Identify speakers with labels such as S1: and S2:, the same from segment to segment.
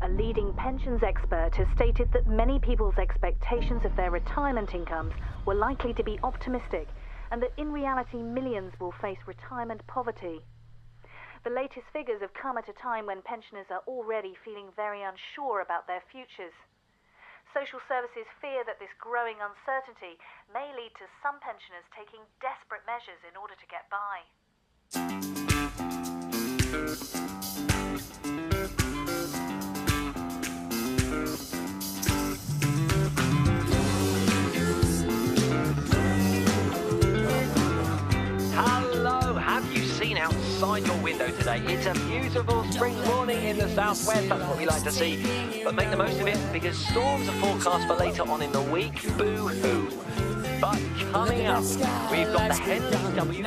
S1: a leading pensions expert has stated that many people's expectations of their retirement incomes were likely to be optimistic, and that in reality millions will face retirement poverty. The latest figures have come at a time when pensioners are already feeling very unsure about their futures. Social services fear that this growing uncertainty may lead to some pensioners taking desperate measures in order to get by.
S2: Outside your window today. It's a beautiful spring morning in the southwest. That's what we like to see. But make the most of it because storms are forecast for later on in the week. Boo-hoo. But coming up, we've got the Henry W.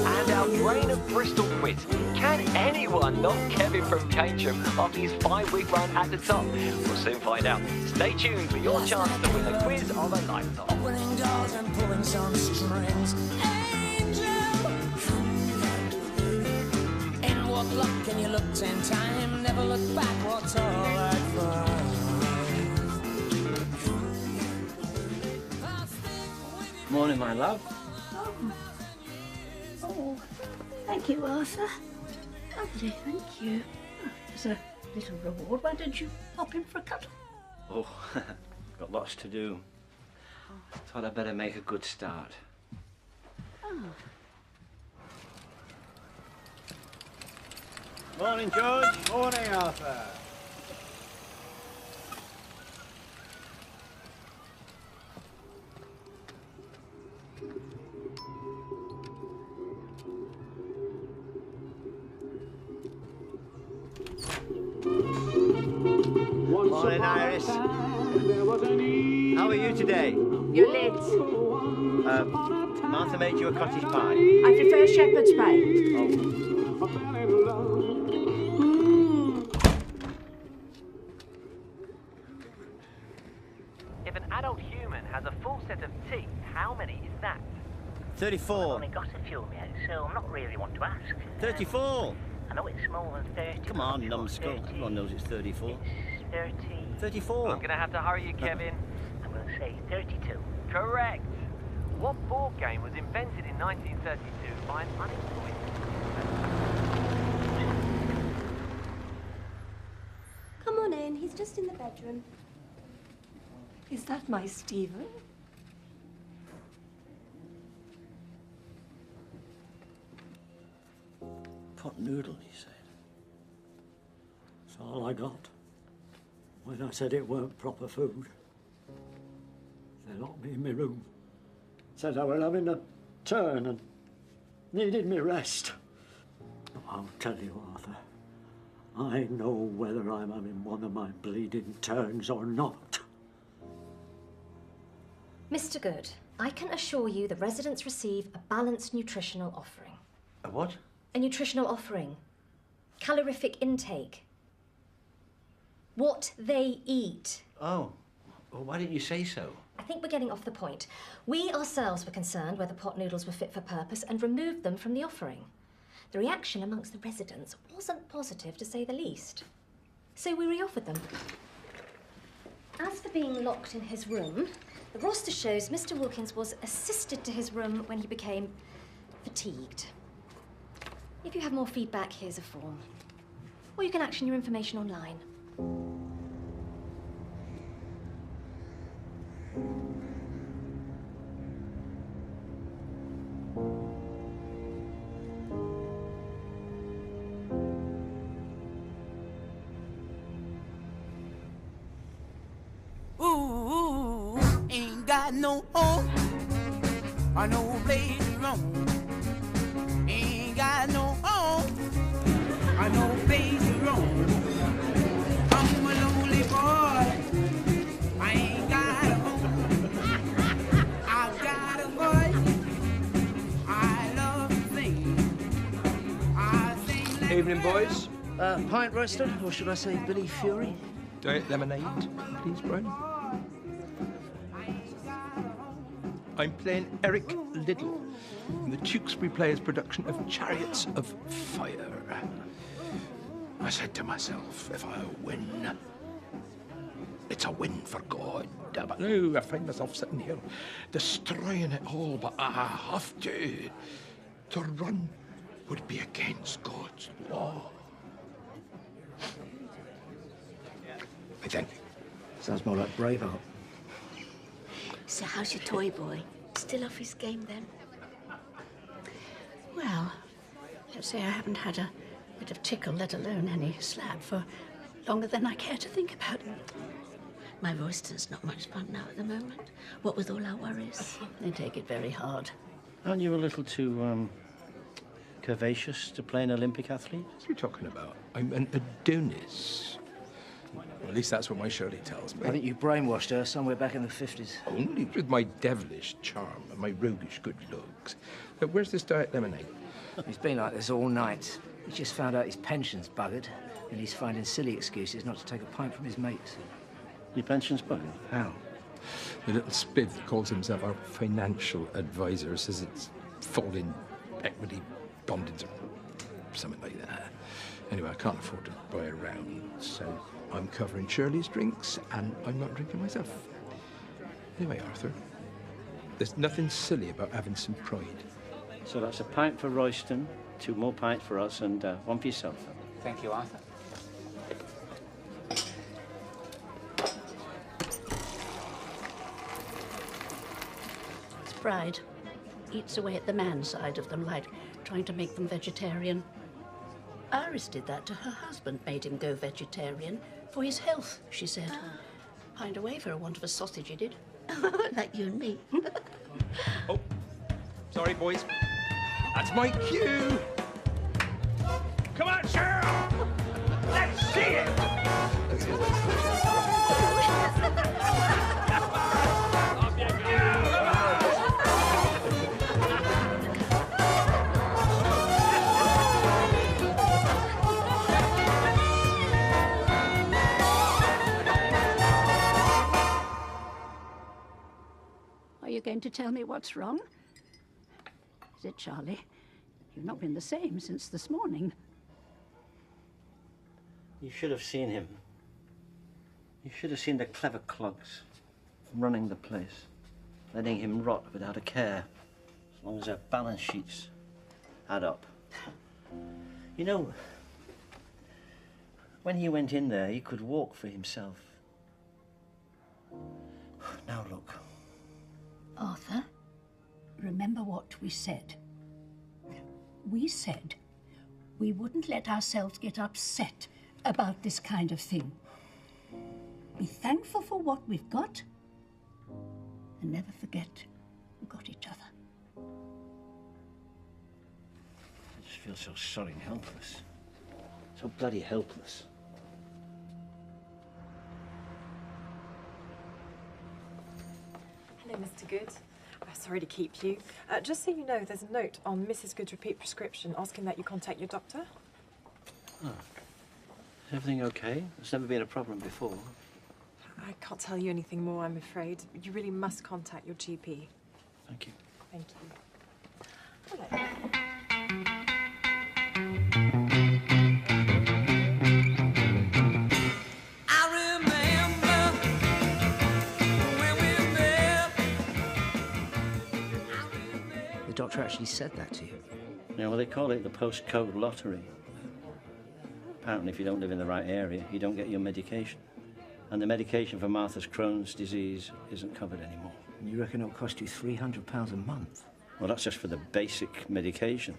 S2: And our drain of Bristol quiz. Can anyone knock Kevin from Cambridge after his 5-week run at the top? We'll soon find out. Stay tuned for your chance to win a quiz of a lifetime.
S3: Opening doors and pulling some strings. Angel, and what luck can you look 10 times? Never look back, what's all right for?
S4: Morning, my love.
S5: Oh, thank you, Arthur. Lovely, thank you. Oh, there's a little reward. Why don't you pop in for a cuddle?
S4: Oh, got lots to do. Thought I'd better make a good start.
S5: Oh.
S6: Morning, George. Morning, Arthur.
S7: Morning, Iris. How are you today?
S8: You're late.
S7: Martha made you a cottage pie.
S8: I prefer shepherd's pie.
S2: If an adult human has a full set of teeth, how many is that?
S7: 34.
S9: I've only got a few yet, so I'm not really one to ask.
S7: 34.
S9: I know it's more than 30.
S7: Come on, numbskull. Everyone knows it's 34.
S9: It's 30.
S7: 34.
S2: I'm going to have to hurry you, Kevin.
S9: I'm going to say 32.
S2: Correct. What board game was invented in 1932 by an unemployed?
S10: Come on in, he's just in the bedroom.
S11: Is that my Stephen?
S12: Pot noodle, he said. That's all I got. When I said it weren't proper food, they locked me in my room. Said I was having a turn and needed me rest. I'll tell you, Arthur, I know whether I'm having one of my bleeding turns or not.
S13: Mr. Goode, I can assure you the residents receive a balanced nutritional offering.
S4: A what?
S13: A nutritional offering. Calorific intake. What they eat.
S4: Oh, well, why didn't you say so?
S13: I think we're getting off the point. We ourselves were concerned whether pot noodles were fit for purpose and removed them from the offering. The reaction amongst the residents wasn't positive, to say the least. So we reoffered them. As for being locked in his room, the roster shows Mr. Wilkins was assisted to his room when he became fatigued. If you have more feedback, here's a form. Or you can action your information online.
S3: Ooh, ain't got no hope or no place to roam. Ain't got no hope or no place to roam. I'm a lonely boy. I ain't got a home. I got a voice. I love to sing. I sing like
S14: Evening, boys.
S7: Pint roasted, or should I say Billy Fury?
S14: Diet lemonade, please, Brent. I'm playing Eric Liddell in the Tewkesbury Players' production of Chariots of Fire. I said to myself, if I win, it's a win for God. But now I find myself sitting here destroying it all, but I have to. To run would be against God's law. I think.
S5: Sounds more like Braveheart.
S8: So how's your toy boy? Still off his game then?
S5: Well, let's say I haven't had a bit of tickle, let alone any slap, for longer than I care to think about.
S8: My Royston's not much fun now at the moment. What with all our worries?
S5: They take it very hard.
S4: Aren't you a little too, curvaceous to play an Olympic athlete?
S14: What are you talking about? I'm an Adonis. Well, at least that's what my Shirley tells me.
S4: I think you brainwashed her somewhere back in the 50s.
S14: Only with my devilish charm and my roguish good looks. Now, where's this Diet Lemonade?
S15: He's been like this all night. He's just found out his pension's buggered, and he's finding silly excuses not to take a pint from his mates.
S4: Your pension's buggered?
S14: How? The little spiv that calls himself our financial advisor says it's falling equity bondage or something like that. Anyway, I can't afford to buy a round, so I'm covering Shirley's drinks, and I'm not drinking myself. Anyway, Arthur, there's nothing silly about having some pride.
S4: So that's a pint for Royston, 2 more pints for us, and 1 for yourself.
S6: Thank you, Arthur.
S5: It's pride. Eats away at the man side of them, like trying to make them vegetarian. Iris did that to her husband, made him go vegetarian for his health, she said. Pined away for a want of a sausage, he did.
S8: Like you and me.
S14: Oh, sorry, boys. That's my cue. Come on, Cheryl! Let's see it!
S5: Are you going to tell me what's wrong? Is it, Charlie? You've not been the same since this morning.
S4: You should have seen him. You should have seen the clever clogs running the place, letting him rot without a care, as long as our balance sheets add up. You know, when he went in there, he could walk for himself. Now look.
S5: Arthur, remember what we said. We said we wouldn't let ourselves get upset about this kind of thing. Be thankful for what we've got, and never forget we got each other.
S4: I just feel so sorry and helpless. So bloody helpless.
S16: Hello, Mr. Goode. Sorry to keep you. Just so you know, there's a note on Mrs. Goode's repeat prescription asking that you contact your doctor.
S4: Oh. Is everything okay? There's never been a problem before.
S16: I can't tell you anything more, I'm afraid. You really must contact your GP.
S4: Thank you.
S16: Thank you. Hello.
S15: The doctor actually said that to you?
S4: Yeah, well, they call it the postcode lottery. Apparently, if you don't live in the right area, you don't get your medication. And the medication for Martha's Crohn's disease isn't covered anymore.
S15: And you reckon it'll cost you £300 a month?
S4: Well, that's just for the basic medication.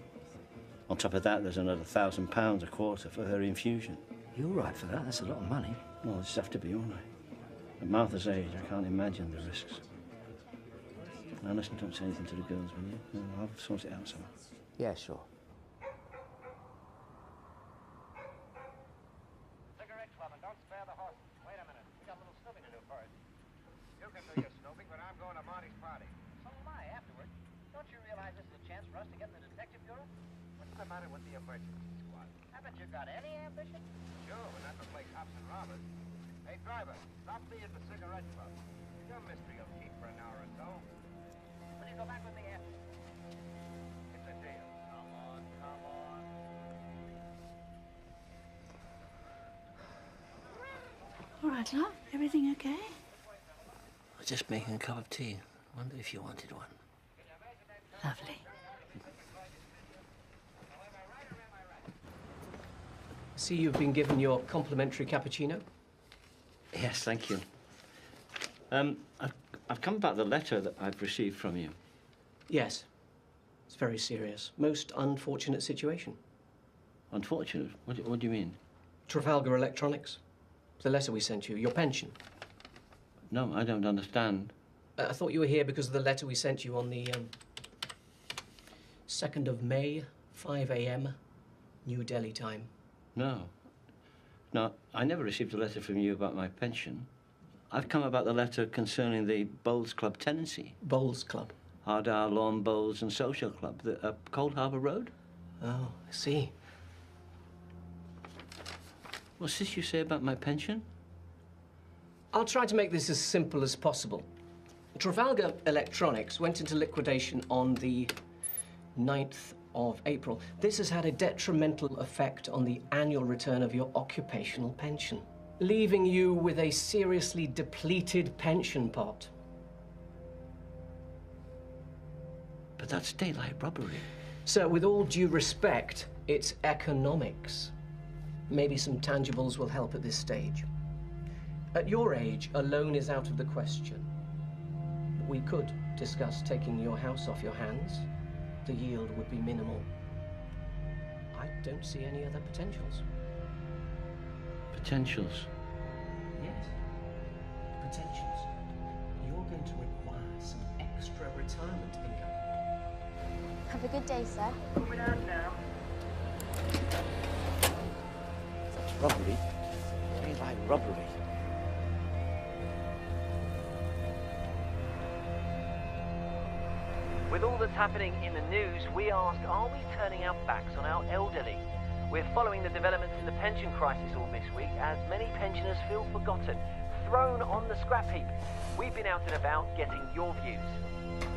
S4: On top of that, there's another £1,000 a quarter for her infusion.
S15: You're right for that. That's a lot of money.
S4: Well, it's have to be, all right. At Martha's age, I can't imagine the risks. Now, listen, don't say anything to the girls, will you? No, I'll sort it out somehow.
S15: Yeah, sure.
S6: Cigarette club, and don't spare the horses. Wait a minute. We got a little snooping to do first. You can do your snooping, but I'm going to Marty's party.
S9: So am I, afterward. Don't you realize this is a chance for us to get in the detective bureau?
S6: What's the matter with the emergency squad?
S9: Haven't you got any ambition?
S6: Sure, we're not to play cops and robbers. Hey, driver, stop me at the cigarette club. Your mystery will keep for an hour or so.
S5: right, love? Everything okay?
S4: I was just making a cup of tea. Wonder if you wanted one.
S5: Lovely.
S17: See, you've been given your complimentary cappuccino.
S4: Yes, thank you. I've come about the letter that I've received from you.
S17: Yes. It's very serious. Most unfortunate situation.
S4: Unfortunate? What do you mean?
S17: Trafalgar Electronics. The letter we sent you. Your pension.
S4: No, I don't understand.
S17: I thought you were here because of the letter we sent you on the 2nd of May, 5 a.m., New Delhi time.
S4: No. No, I never received a letter from you about my pension. I've come about the letter concerning the Bowls Club tenancy.
S17: Bowls Club?
S4: Ardagh Lawn Bowls and Social Club, the Cold Harbour Road.
S17: Oh, I see.
S4: What's this you say about my pension?
S17: I'll try to make this as simple as possible. Trafalgar Electronics went into liquidation on the 9th of April. This has had a detrimental effect on the annual return of your occupational pension, leaving you with a seriously depleted pension pot.
S4: But that's daylight robbery.
S17: Sir, with all due respect, it's economics. Maybe some tangibles will help at this stage. At your age, a loan is out of the question. We could discuss taking your house off your hands. The yield would be minimal. I don't see any other potentials.
S4: Potentials?
S17: Yes. Potentials. You're going to require some extra retirement income.
S10: Have a good day, sir.
S6: Moving on now.
S4: That's robbery. Daylight robbery.
S2: With all that's happening in the news, we ask, are we turning our backs on our elderly? We're following the developments in the pension crisis all this week as many pensioners feel forgotten, thrown on the scrap heap. We've been out and about getting your views.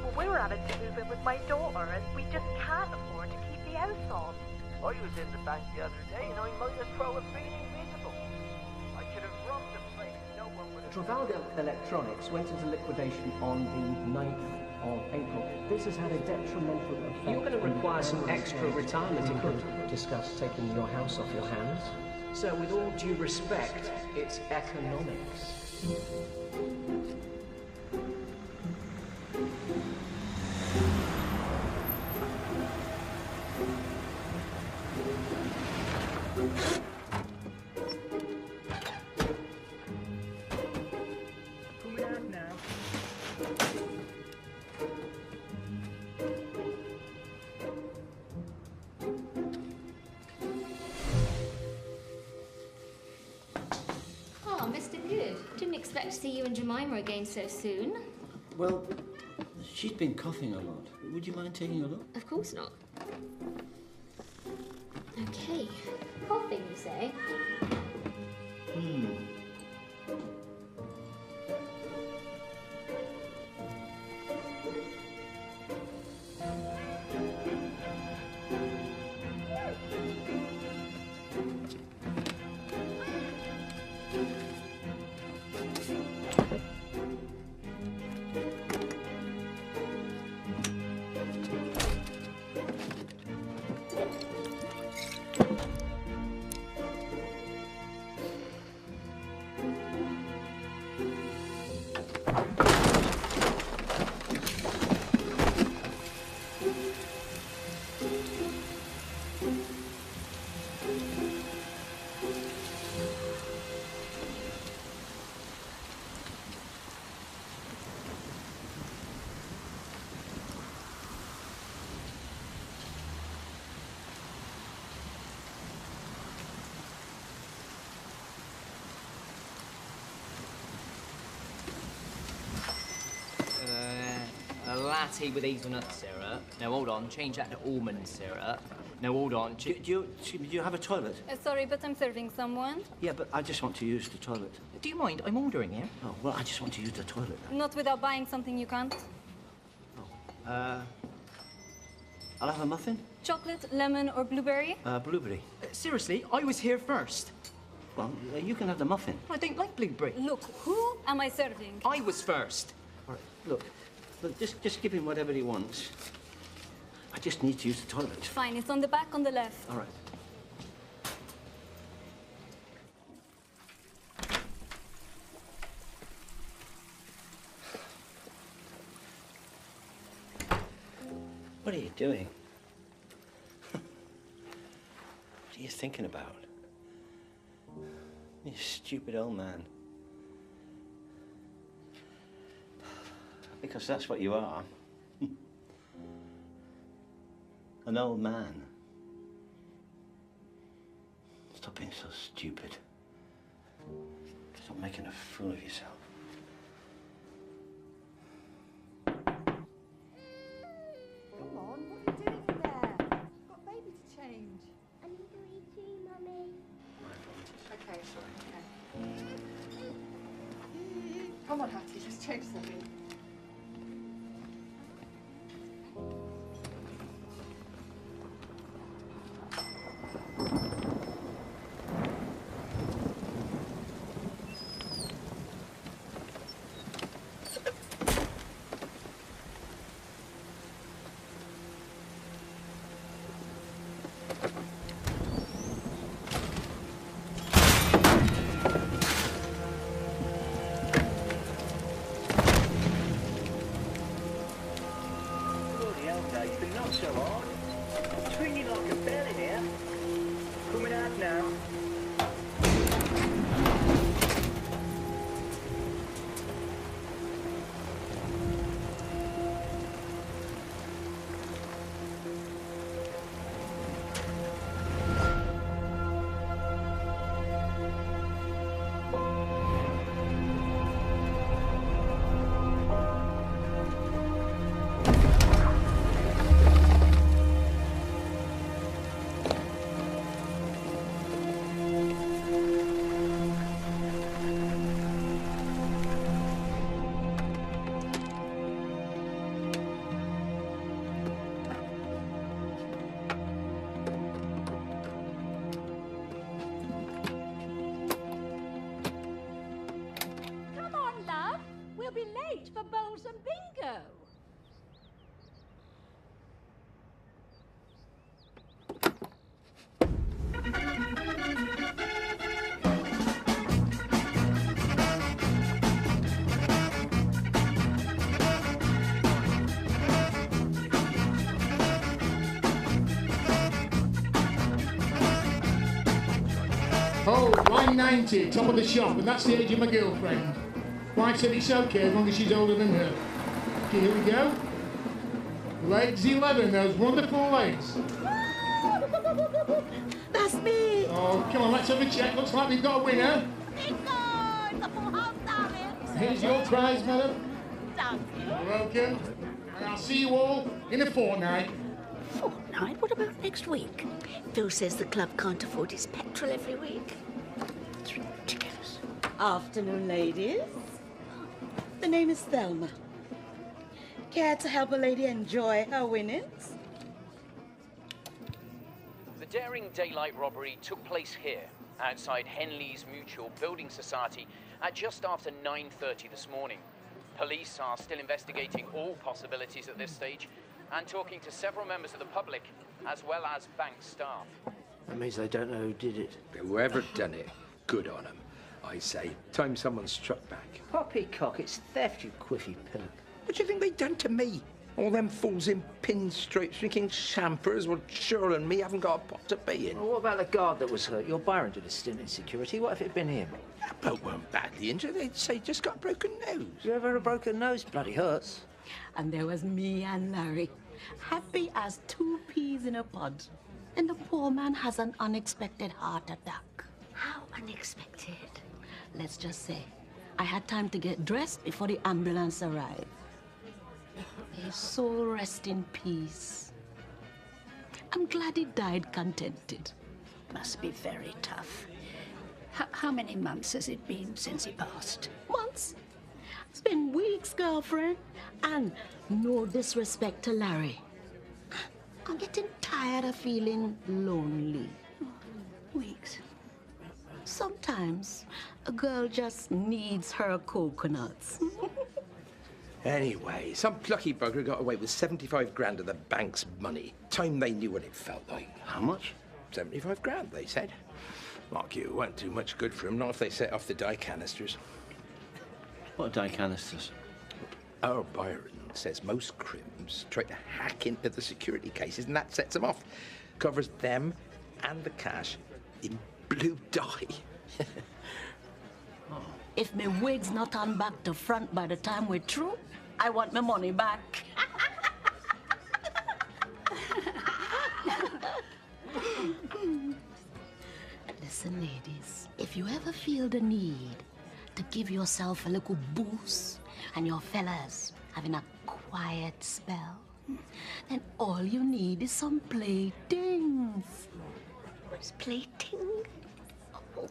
S1: Well, we were having to move in with my daughter and we just can't afford to keep the house on.
S2: I was in the bank the other day and I might as well have been invisible. I could have robbed the place. No one would have...
S17: Trafalgar Electronics went into liquidation on the 9th of April. This has had a detrimental effect. You're going to require some extra retirement income. Discuss taking your house off your hands. So, with all due respect, it's economics.
S6: Coming out now.
S13: Oh, Mr. Goode. Didn't expect to see you and Jemima again so soon.
S4: Well, she's been coughing a lot. Would you mind taking a look?
S13: Of course not. Okay. Coughing, you say?
S18: A latte with hazelnut syrup. Now hold on, change that to almond syrup. Now hold on.
S4: Do you have a toilet?
S19: Sorry, but I'm serving someone.
S4: Yeah, but I just want to use the toilet.
S18: Do you mind? I'm ordering here.
S4: Oh, well, I just want to use the toilet.
S19: Not without buying something you can't.
S4: I'll have a muffin.
S19: Chocolate, lemon, or blueberry?
S4: Blueberry.
S18: Seriously, I was here first.
S4: Well, you can have the muffin.
S18: I don't like blueberry.
S19: Look, who am I serving?
S18: I was first.
S4: All right, look, just give him whatever he wants. I just need to use the toilet.
S19: Fine, it's on the back on the left.
S4: All right. What are you doing? What are you thinking about? You stupid old man. Because that's what you are. An old man. Stop being so stupid. Stop making a fool of yourself.
S20: Come on, what are you doing in there? I've got baby to change.
S10: I need to eat too, Mummy.
S20: Okay, okay. Come on, Hattie, just change something.
S5: We'll be late for bowls and bingo.
S21: Oh, line 90, top of the shop, and that's the age of my girlfriend. Wife said it's okay as long as she's older than her. Okay, here we go. Legs 11, those wonderful legs.
S5: That's me.
S21: Oh, come on, let's have a check. Looks like we've got a winner.
S5: Bingo! The full house, darling.
S21: Here's your prize, madam.
S5: Thank you.
S21: You're welcome. And I'll see you all in a fortnight.
S5: Fortnight? What about next week? Phil says the club can't afford his petrol every week. It's ridiculous.
S22: Afternoon, ladies. The name is Thelma. Care to help a lady enjoy her winnings?
S2: The daring daylight robbery took place here, outside Henley's Mutual Building Society, at just after 9:30 this morning. Police are still investigating all possibilities at this stage and talking to several members of the public, as well as bank staff.
S15: That means they don't know who did it.
S14: Whoever done it, good on them. I say, time someone struck back.
S15: Poppycock, it's theft, you quiffy pillock.
S14: What do you think they done to me? All them fools in pinstripes drinking champers. Well, Cheryl and me haven't got a pot to be in.
S15: Well, what about the guard that was hurt? Your Byron did a stint in security. What if it had been him?
S14: That bloke weren't badly injured. They'd say he just got a broken nose.
S15: You ever had a broken nose? Bloody hurts.
S22: And there was me and Larry, happy as 2 peas in a pod. And the poor man has an unexpected heart attack.
S5: How unexpected?
S22: Let's just say, I had time to get dressed before the ambulance arrived. His soul rest in peace. I'm glad he died contented.
S5: Must be very tough. How many months has it been since he passed?
S22: Months? It's been weeks, girlfriend. And no disrespect to Larry. I'm getting tired of feeling lonely.
S5: Weeks.
S22: Sometimes a girl just needs her coconuts.
S14: Anyway, some plucky bugger got away with 75 grand of the bank's money. Time they knew what it felt like.
S4: How much?
S14: 75 grand, they said. Mark you, it weren't too much good for them, not if they set off the dye canisters.
S4: What are dye canisters?
S14: Our Byron says most crims try to hack into the security cases and that sets them off. Covers them and the cash in blue dye.
S22: If my wig's not on back to front by the time we're through, I want my money back. Listen, ladies, if you ever feel the need to give yourself a little boost and your fellas having a quiet spell, then all you need is some playthings.
S13: What's plaything? Oh.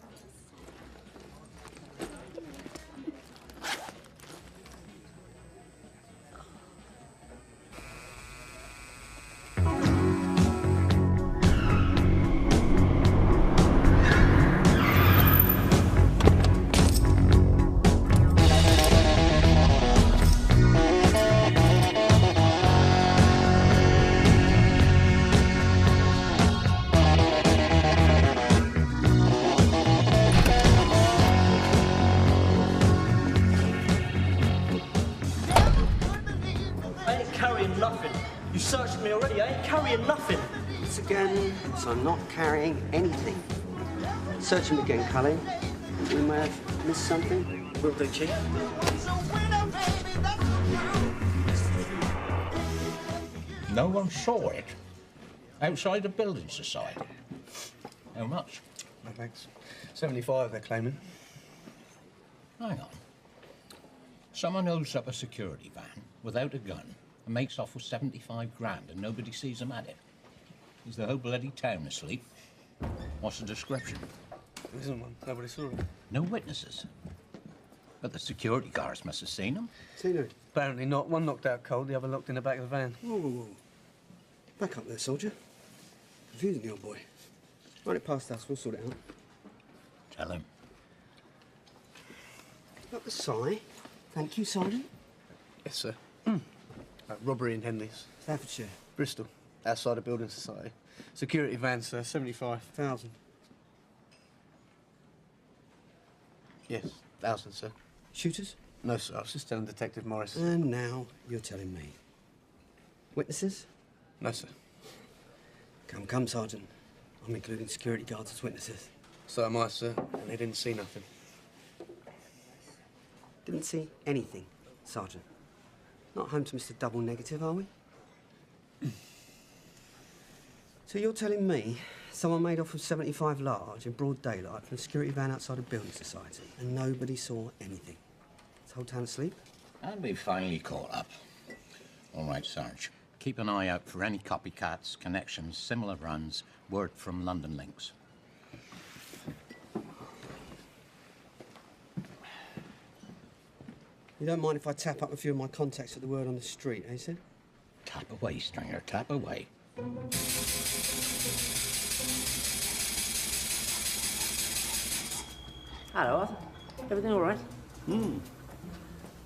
S7: So I'm not carrying anything. Search him again, Cullen. We may have missed something.
S4: Will do, Chief.
S11: No one saw it outside the building society. How much?
S12: No thanks. 75, they're claiming.
S11: Hang on. Someone holds up a security van without a gun and makes off with 75 grand and nobody sees him at it. Is the whole bloody town asleep? What's the description?
S12: There isn't one. Nobody saw it.
S11: No witnesses. But the security guards must have seen him.
S7: Seen who?
S12: Apparently not. One knocked out cold, the other locked in the back of the van.
S7: Whoa, whoa, whoa. Back up there, soldier. Confusing the old boy. Run it past us, we'll sort it out.
S11: Tell him.
S7: Not the sigh. Thank you, Sergeant.
S12: Yes, sir. Robbery in Henleys.
S7: Staffordshire.
S12: Bristol. Outside the building society. Security van, sir. 75,000. Yes, 1,000, sir.
S7: Shooters?
S12: No, sir. I was just telling Detective Morris.
S7: And now you're telling me. Witnesses?
S12: No, sir.
S7: Come, Sergeant. I'm including security guards as witnesses.
S12: So am I, sir. And they didn't see nothing.
S7: Didn't see anything, Sergeant. Not home to Mr. Double Negative, are we? So you're telling me someone made off with 75 large in broad daylight from a security van outside a building society and nobody saw anything? Is the whole town asleep?
S11: And we finally caught up. All right, Sarge. Keep an eye out for any copycats, connections, similar runs, word from London links.
S7: You don't mind if I tap up a few of my contacts at the word on the street, eh, Sid?
S11: Tap away, Stringer, tap away.
S4: Hello, Arthur. Everything all right?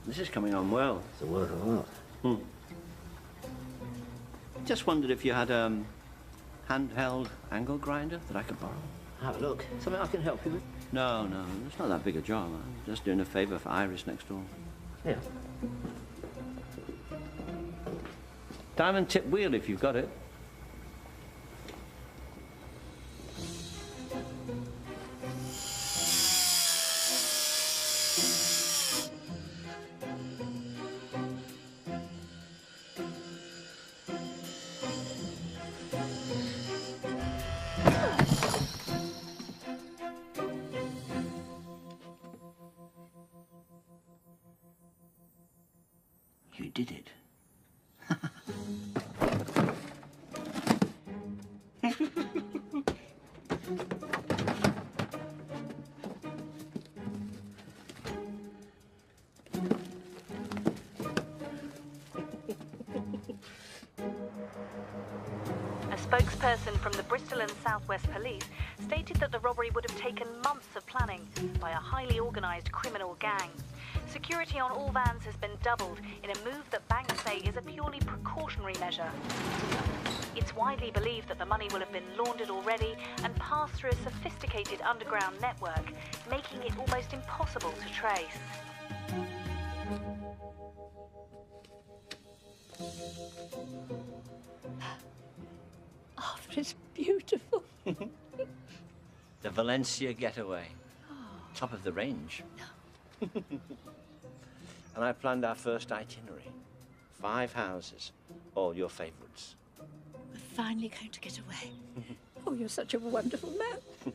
S4: This is coming on well.
S7: It's a work of art.
S4: Just wondered if you had a handheld angle grinder that I could borrow.
S15: Have a look. Something I can help you with?
S4: No, it's not that big a job. I'm just doing a favour for Iris next door.
S15: Yeah.
S4: Diamond tip wheel if you've got it. You did it.
S1: A spokesperson from the Bristol and South West Police stated that the robbery would have taken months of planning by a highly organised criminal gang. Security on all vans has been doubled in a move that banks say is a purely precautionary measure. It's widely believed that the money will have been laundered already and passed through a sophisticated underground network, making it almost impossible to trace.
S5: Arthur, it's beautiful.
S4: The Valencia getaway. Top of the range. And I planned our first itinerary. 5 houses, all your favourites.
S5: We're finally going to get away. Oh, you're such a wonderful man.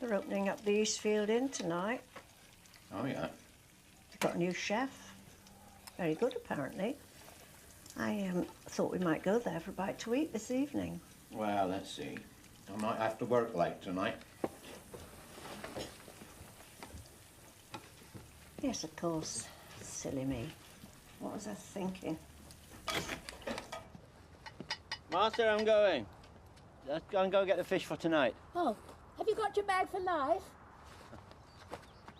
S3: They're opening up the Eastfield Inn tonight.
S11: Oh, yeah?
S3: They've got a new chef. Very good, apparently. I thought we might go there for a bite to eat this evening.
S11: Well, let's see. I might have to work late tonight.
S3: Yes, of course. Silly me. What was I thinking?
S4: Martha, I'm going. Let's go and go get the fish for tonight.
S5: Oh, have you got your bag for life?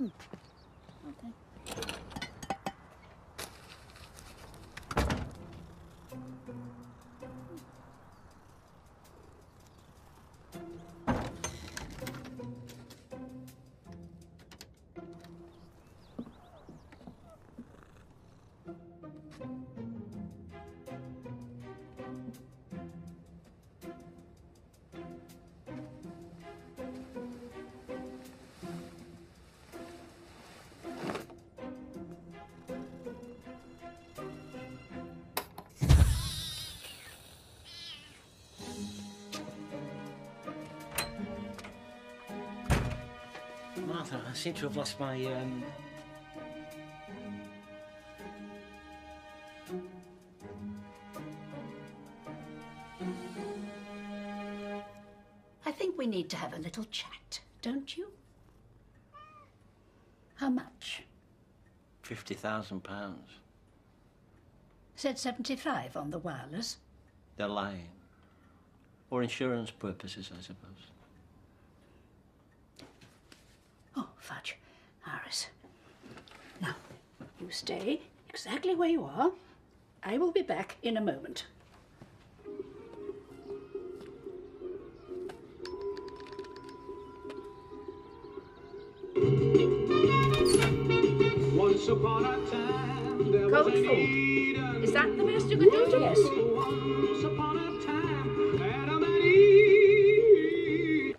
S5: Okay.
S4: Martha, I seem to have lost my,
S5: I think we need to have a little chat, don't you? How much?
S4: £50,000.
S5: Said 75 on the wireless.
S4: They're lying. For insurance purposes, I suppose.
S5: Oh, fudge. Iris. Now, you stay exactly where you are. I will be back in a moment.
S8: Once upon a time, there was
S5: Cold
S8: an
S5: food.
S8: Eden.
S5: Is that the best you can do? Yes.
S8: Once upon a time, Adam and Eve.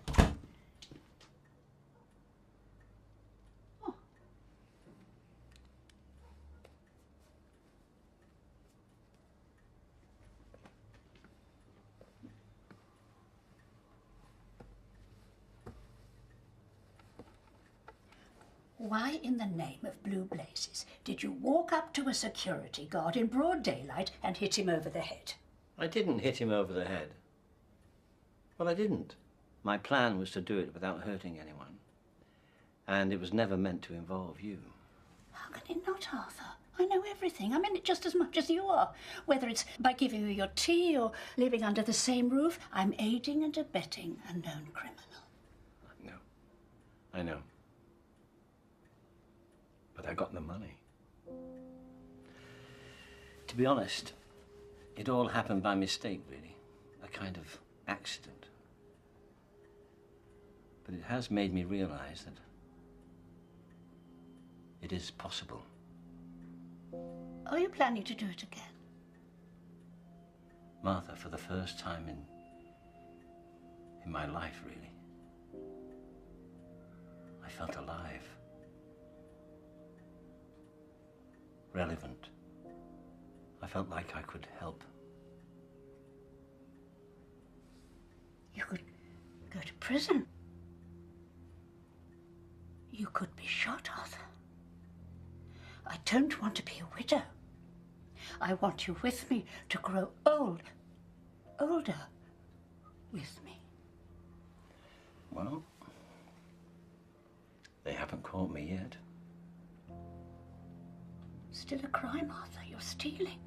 S5: Why in the name of blue blazes did you walk up to a security guard in broad daylight and hit him over the head?
S4: I didn't hit him over the head. Well, I didn't. My plan was to do it without hurting anyone. And it was never meant to involve you.
S5: How can it not, Arthur? I know everything. I'm in it just as much as you are. Whether it's by giving you your tea or living under the same roof, I'm aiding and abetting a known criminal.
S4: I know. But I got the money. To be honest, it all happened by mistake, really. A kind of accident. But it has made me realize that it is possible.
S5: Are you planning to do it again?
S4: Martha, for the first time in my life, really, I felt alive. Relevant. I felt like I could help.
S5: You could go to prison. You could be shot, Arthur. I don't want to be a widow. I want you with me to grow old, older with me.
S4: Well, They haven't caught me yet.
S5: Still a crime, Arthur. You're stealing.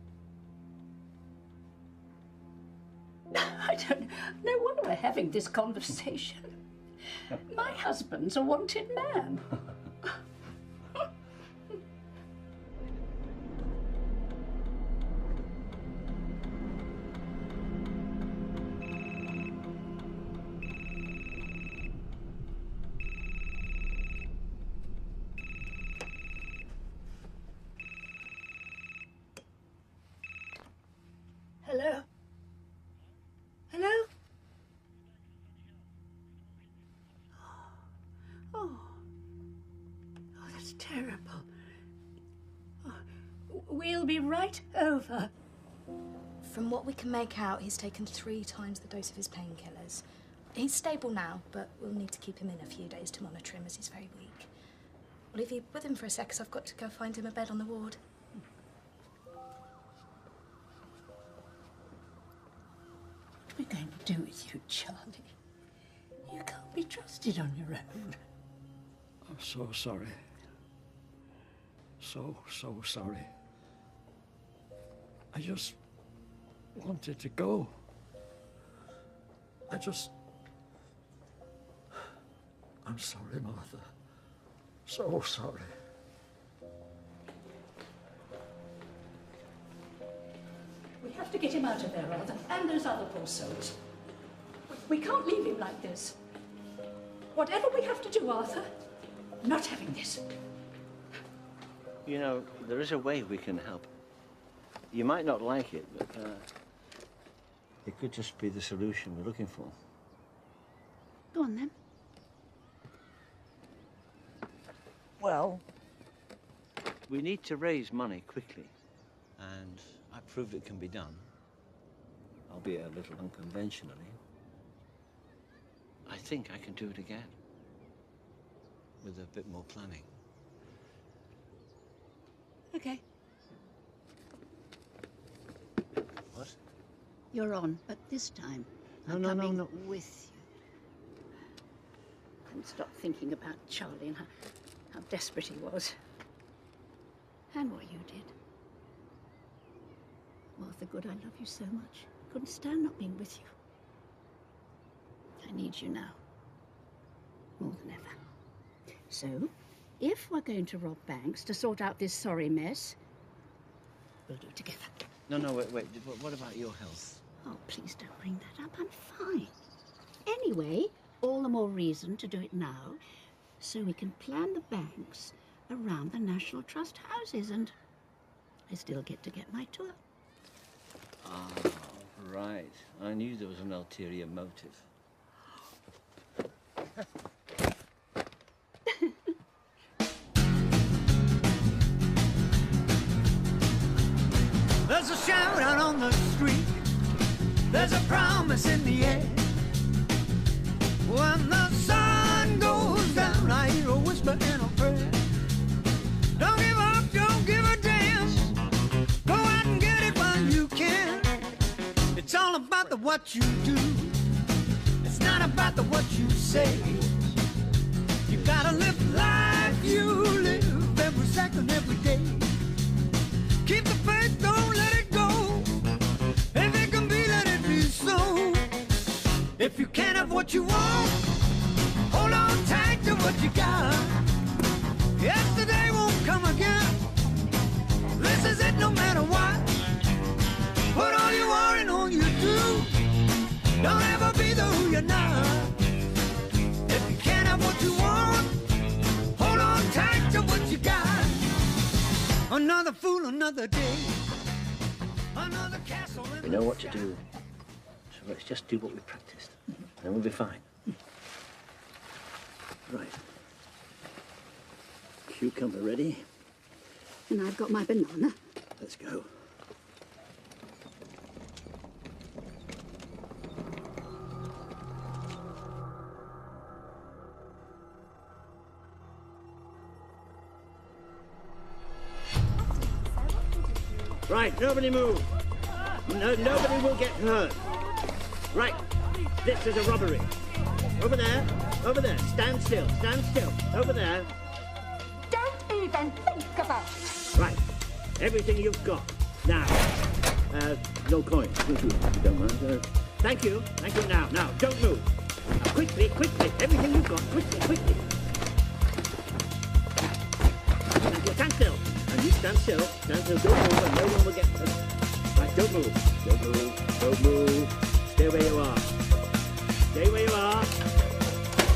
S5: I don't know. No wonder we're having this conversation. My husband's a wanted man. Hello? Hello? Oh, that's terrible. Oh, we'll be right over.
S9: From what we can make out, he's taken 3 times the dose of his painkillers. He's stable now, but we'll need to keep him in a few days to monitor him as he's very weak. I'll leave you with him for a sec, 'cause I've got to go find him a bed on the ward.
S5: What are we going to do with you, Charlie? You can't be trusted on your own.
S16: I'm so sorry. So sorry. I just wanted to go. I'm sorry, Martha. So sorry.
S5: We have to get him out of there, Arthur, and those other poor souls. We can't leave him like this. Whatever we have to do, Arthur, I'm not having this.
S4: You know, there is a way we can help. You might not like it, but it could just be the solution we're looking for.
S5: Go on, then.
S4: Well, we need to raise money quickly, and I proved it can be done, albeit a little unconventionally. I think I can do it again, with a bit more planning.
S5: Okay.
S4: What?
S5: You're on, but this time
S4: No,
S5: I'm
S4: no,
S5: coming
S4: no.
S5: with you. And stop thinking about Charlie and how desperate he was. And what you did. Martha Goode, I love you so much. I couldn't stand not being with you. I need you now. More than ever. So, if we're going to rob banks to sort out this sorry mess, we'll do it together.
S4: No, wait. What about your health?
S5: Oh, please don't bring that up. I'm fine. Anyway, all the more reason to do it now, so we can plan the banks around the National Trust houses, and I still get to get my tour.
S4: Ah, right. I knew there was an ulterior motive.
S8: There's a shout out on the street. There's a promise in the air. When the sun goes down, I hear a whisper and a prayer. Don't give up, don't give a damn. Go out and get it while you can. It's all about the what you do. It's not about the what you say. You gotta live life you live every second, every day. Keep the faith, don't let it go. If it can be, let it be so. If you can't have what you want, hold on tight to what you got. Yesterday won't come again. This is it no matter what. Put all you are and all you do. Don't ever be the who you're not. If you can't have what you want, hold on tight to what you got. Another fool, another day. Another castle.
S4: We know what to do, so let's just do what we practiced, and we'll be fine. Right. Cucumber ready.
S5: And I've got my banana.
S4: Let's go. Right, nobody move. No, nobody will get hurt. Right, this is a robbery.
S6: Over there. Over there. Stand still. Stand still. Over there.
S5: Don't even think about it.
S6: Right. Everything you've got. Now. No coins. If you don't mind. Thank you. Thank you. Now. Don't move. Quickly. Everything you've got. Quickly. Thank you. Stand still. And you stand still. Stand still. Don't move and no one will get... Right. Don't move. Don't move. Stay where you are. Stay where you are.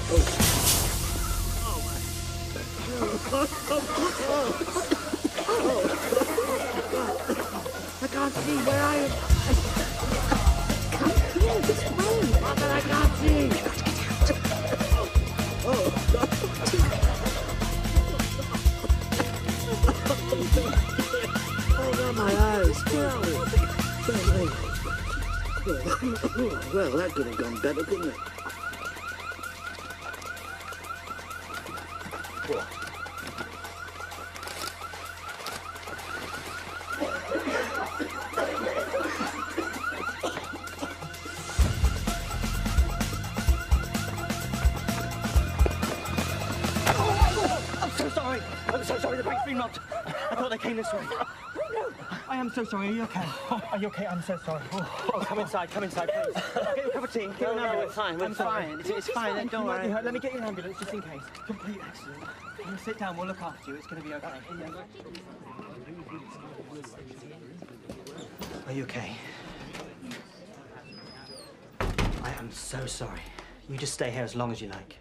S6: Oh my. I can't see. Where are you?
S5: Come here, this way.
S6: Mother, I can't see. Oh, God, my eyes. Well, that could have gone better, couldn't it?
S4: I'm so sorry, the bank's been robbed. I thought they came this way. I am so sorry. Are you okay? Are you okay? I'm so sorry. Oh, come inside, please. Get you a cup of tea. Get an ambulance.
S6: We're fine. It's fine. Don't worry.
S4: Let me get you an ambulance just in case. Complete accident. You sit down. We'll look after you. It's going to be okay. Are you okay? I am so sorry. You just stay here as long as you like.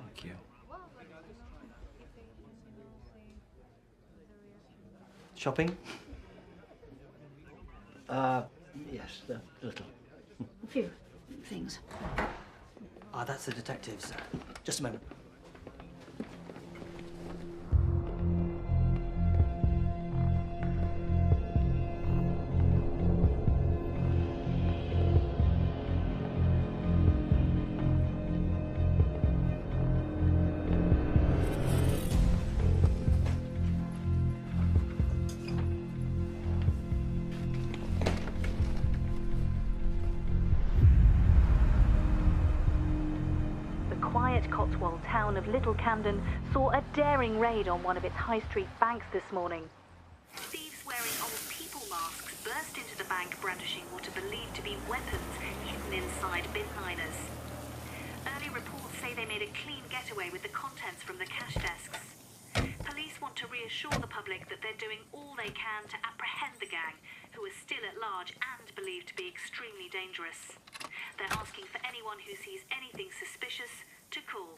S4: Thank you. Shopping? Yes, a little.
S5: A few things.
S4: That's the detectives. Just a moment.
S1: Cotswold town of Little Camden saw a daring raid on one of its high street banks this morning. Thieves wearing old people masks burst into the bank brandishing what are believed to be weapons hidden inside bin liners. Early reports say they made a clean getaway with the contents from the cash desks. Police want to reassure the public that they're doing all they can to apprehend the gang, who are still at large and believed to be extremely dangerous. They're asking for anyone who sees anything suspicious to call.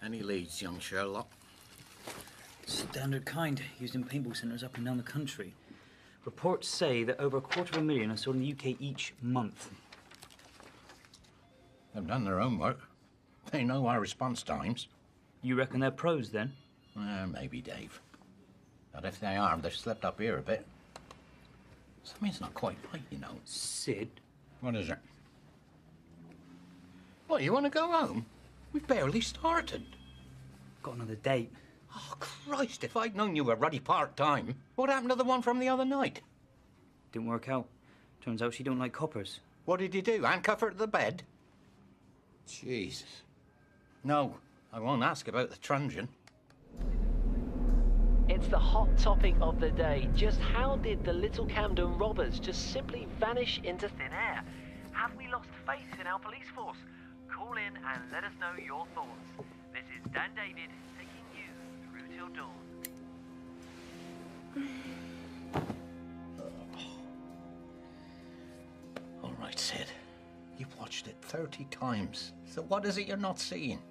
S11: Any leads, young Sherlock?
S17: Standard kind, used in paintball centres up and down the country. Reports say that over 250,000 are sold in the UK each month.
S11: They've done their homework. They know our response times.
S17: You reckon they're pros, then?
S11: Maybe, Dave. But if they are, they've slipped up here a bit. Something's not quite right, you know.
S17: Sid?
S11: What is it? What, you want to go home? We've barely started.
S17: Got another date.
S11: Oh, Christ, if I'd known you were ruddy part-time, what happened to the one from the other night?
S17: Didn't work out. Turns out she don't like coppers.
S11: What did you do, handcuff her to the bed? Jesus. No, I won't ask about the truncheon.
S2: It's the hot topic of the day. Just how did the Little Camden robbers just simply vanish into thin air? Have we lost faith in our police force? Call in and let us know your thoughts. This is Dan David taking you through till dawn.
S11: All right, Sid. You've watched it 30 times. So what is it you're not seeing?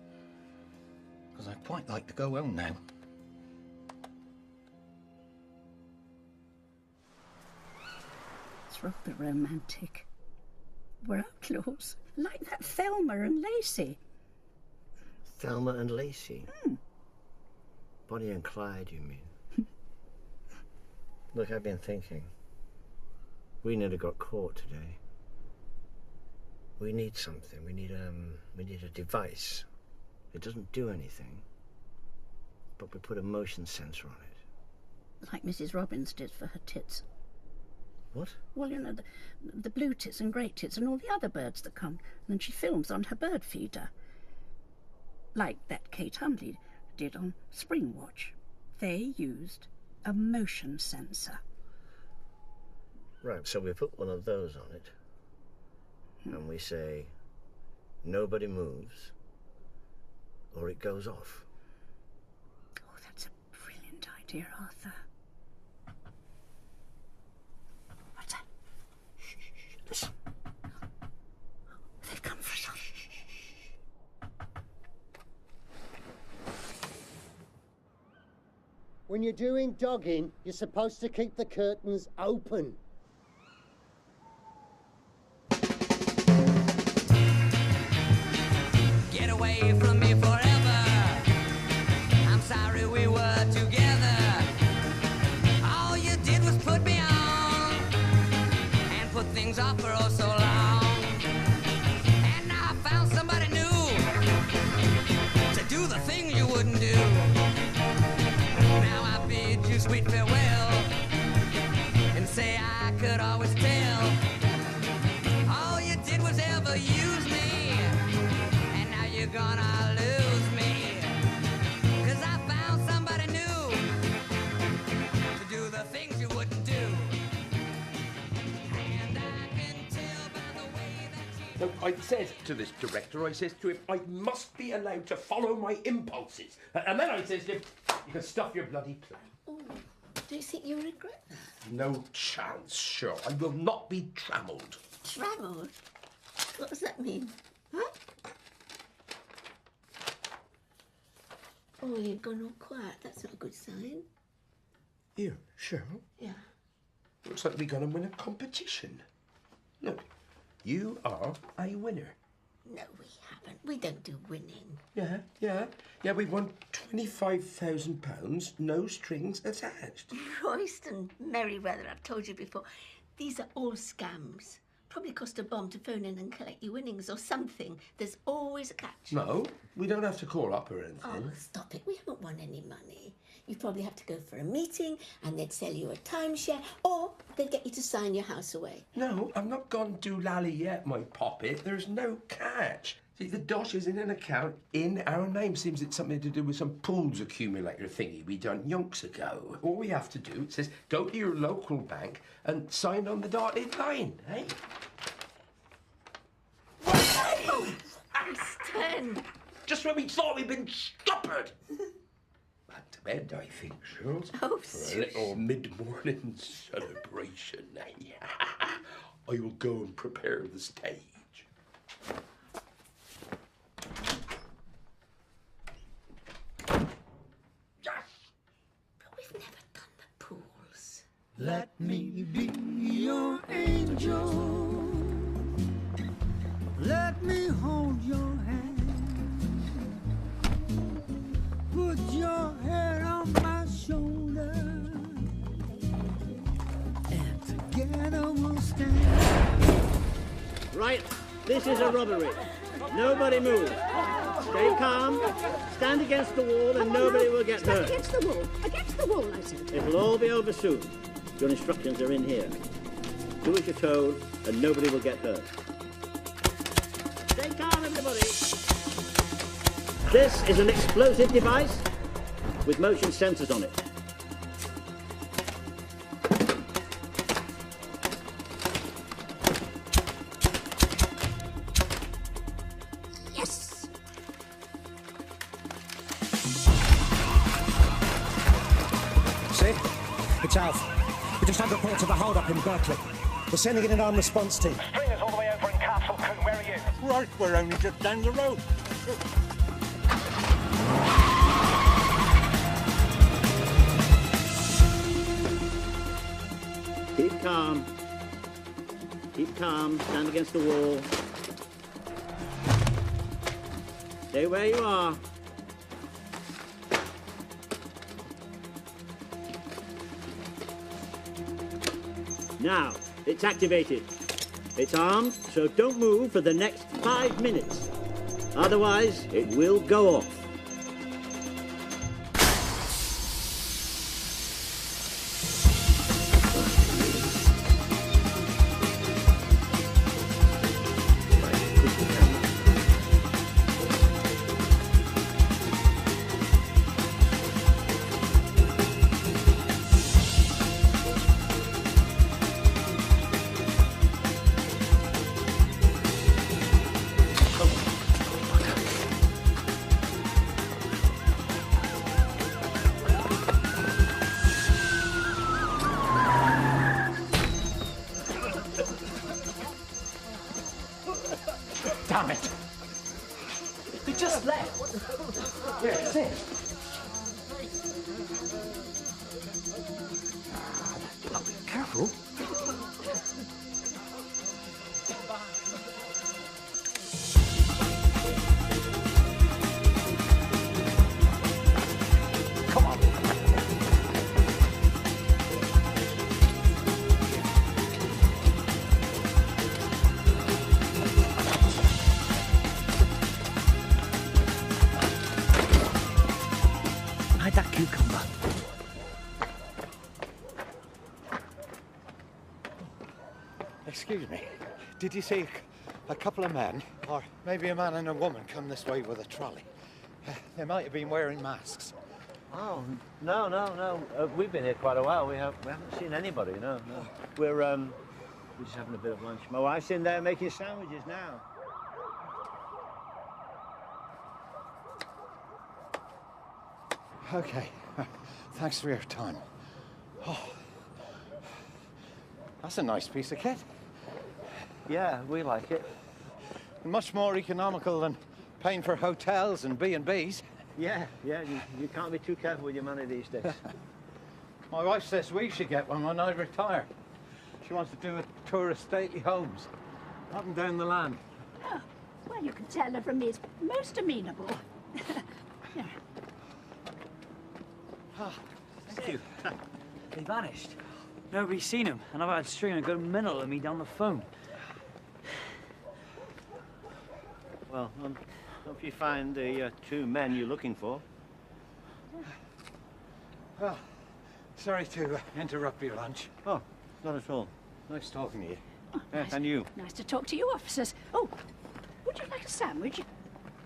S11: Because I'd quite like to go home now.
S5: It's rather romantic. We're outlaws, like that Thelma and Lacey.
S4: Thelma and Lacey? Bonnie and Clyde, you mean? Look, I've been thinking. We nearly got caught today. We need something. We need a device. It doesn't do anything, but we put a motion sensor on it.
S5: like Mrs. Robbins did for her tits.
S4: What?
S5: Well, you know, the blue tits and grey tits and all the other birds that come. And then she films on her bird feeder. Like that Kate Hundley did on Springwatch. They used a motion sensor.
S4: Right, so we put one of those on it. And we say, nobody moves, or it goes off.
S5: Oh, that's a brilliant idea, Arthur. What's that? Shh, listen. They've come for us.
S18: When you're doing dogging, you're supposed to keep the curtains open.
S8: Get away from me forever. I'm sorry we were together. All you did was put me on and put things off for oh so long. And now I found somebody new to do the thing you wouldn't do. Now I bid you sweet farewell and say I could always tell. All you did was ever use me, and now you're gonna lose me. 'Cause I found somebody new to do the things you wouldn't do. And I can tell by the way that
S14: So I said to this director, I says to him, I must be allowed to follow my impulses. And then I says to him, you can stuff your bloody plan.
S22: Oh, do you think you'll regret that?
S14: No chance, sure. I will not be trammelled.
S22: Travel? What does that mean? Huh? Oh, you've gone all quiet. That's not a good sign.
S14: Here, Cheryl.
S22: Yeah.
S14: Looks like we're going to win a competition. Look, you are a winner.
S22: No, we haven't. We don't do winning.
S14: Yeah. We won £25,000, no strings attached.
S22: Royston, Merryweather, I've told you before, these are all scams. Probably cost a bomb to phone in and collect your winnings or something. There's always a catch.
S14: No, we don't have to call up or anything.
S22: Oh, stop it. We haven't won any money. You probably have to go for a meeting and they'd sell you a timeshare or they'd get you to sign your house away.
S14: No, I've not gone doolally yet, my poppet. There's no catch. See, the dosh is in an account in our name. Seems it's something to do with some pools accumulator thingy we done yonks ago. All we have to do, it says, go to your local bank and sign on the dotted line, eh?
S22: Oh, Stan!
S14: Just when we thought we'd been scuppered. Back to bed, I think, Charles.
S22: Oh,
S14: for a little mid-morning celebration, eh? I will go and prepare the stage.
S22: But we've never done the pools.
S8: let me be your angel. Let me hold your hand. Put your head on my shoulder. And together we'll stand.
S6: Right, this is a robbery. Nobody move. Stay calm, stand against the wall, and nobody will get hurt.
S5: Against the wall. Against the wall, I said.
S6: It'll all be over soon. Your instructions are in here. Do as you're told, and nobody will get hurt. Stay calm, everybody. This is an explosive device with motion sensors on it.
S5: Yes!
S19: See? It's Alf. We just had reports of a hold-up in Berkeley. We're sending in an armed response team.
S23: Stringers all the way over in Castle Coombe. Where are you?
S19: Right, we're only just down the road.
S6: Keep calm. Keep calm. Stand against the wall. Stay where you are. Now, it's activated. It's armed, so don't move for the next 5 minutes. Otherwise, it will go off.
S17: that cucumber.
S10: Excuse me, did you see a couple of men, or maybe a man and a woman, come this way with a trolley? They might have been wearing masks.
S4: Oh, no. We've been here quite a while. We haven't seen anybody, no. We're just having a bit of lunch. My wife's in there making sandwiches now.
S10: Okay, thanks for your time. Oh, that's a nice piece of kit.
S4: Yeah, we like it.
S10: Much more economical than paying for hotels and B&Bs.
S4: Yeah, you can't be too careful with your money these days.
S10: My wife says we should get one when I retire. She wants to do a tour of stately homes, up and down the land.
S5: Oh, well, you can tell her from me. It's most amenable. Yeah.
S17: Oh, thank you. They vanished. Nobody's seen them, and I've had Stringer go mental at me down the phone.
S4: Well, hope you find the two men you're looking for.
S10: Well, sorry to interrupt your lunch.
S4: Oh, not at all.
S10: Nice talking to you.
S5: Oh, nice.
S4: And you.
S5: Nice to talk to you, officers. Oh, would you like a sandwich?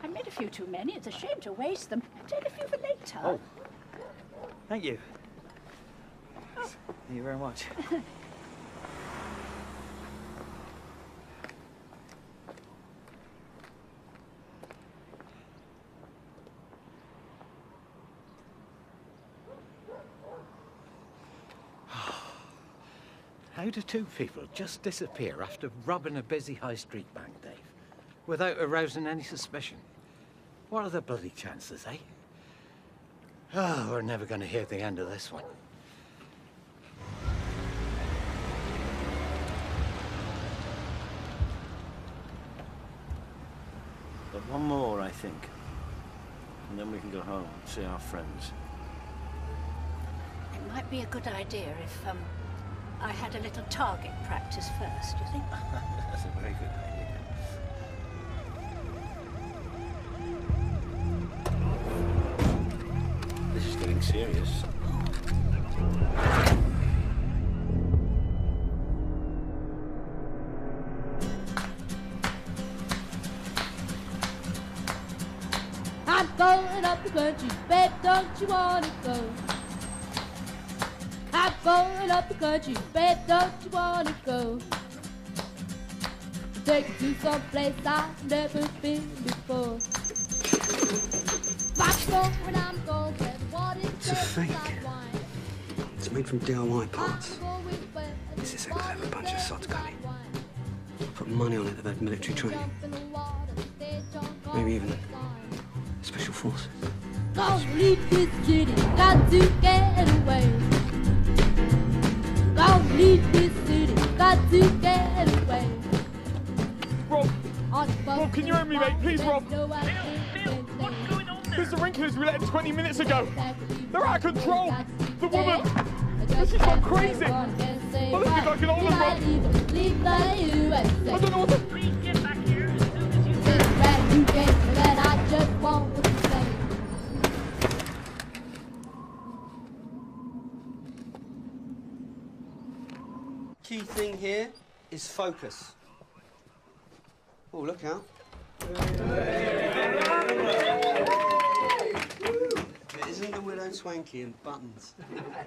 S5: I made a few too many. It's a shame to waste them. Take a few for later.
S17: Oh. Thank you. Thank you very much.
S10: How do two people just disappear after robbing a busy high street bank, Dave, without arousing any suspicion? What are the bloody chances, eh? Oh, we're never going to hear the end of this one.
S4: But one more, I think. And then we can go home and see our friends.
S5: It might be a good idea if, I had a little target practice first, do you think?
S4: That's a very good idea. This is getting serious.
S20: I'm going up the country, babe, don't you wanna go? I'm going up the country, babe, don't you wanna go? Take you to some place I've never been before. I'm going,
S7: It's a fake. It's made from DIY parts. This is a clever bunch of sods, Cully. Put money on it, they've had military training. Maybe even special forces.
S20: Gonna leave this city, got to get away. Gonna leave this city, got to get away.
S21: Rob, can you hear me, mate? Please, Rob. There's the Rinklers we let in 20 minutes ago. They're out of control. The woman, she's gone crazy. I look like an older Rob. I don't know what to...
S20: Please get back here as soon as you can. You can't, that I just want to say.
S7: Key thing here is focus. Oh, look out. It isn't the Widow Swanky in buttons.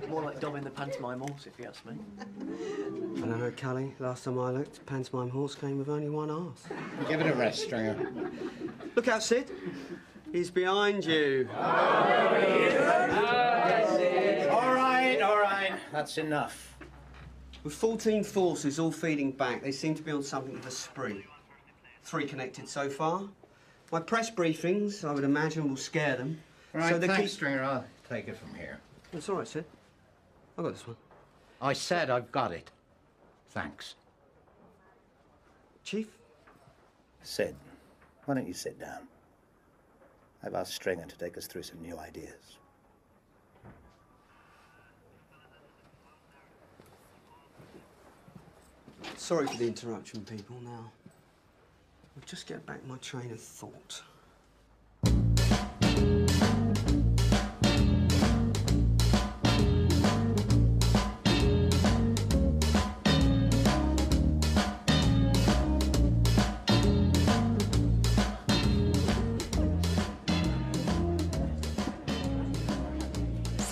S2: More like Dom in the pantomime horse, if you ask me.
S7: I don't know, Callie. Last time I looked, pantomime horse came with only one arse.
S10: Give it a rest, Stringer.
S7: Look out, Sid. He's behind you.
S10: All right. That's enough.
S7: With 14 forces all feeding back, they seem to be on something of a spree. 3 connected so far. My press briefings, I would imagine, will scare them.
S10: Right,
S7: so
S10: thanks, Stringer. I'll take it from here.
S7: It's all right, Sid. I've got this one.
S10: I said I've got it. Thanks.
S7: Chief?
S24: Sid, why don't you sit down? I've asked Stringer to take us through some new ideas.
S7: Sorry for the interruption, people. Now, I'll just get back my train of thought.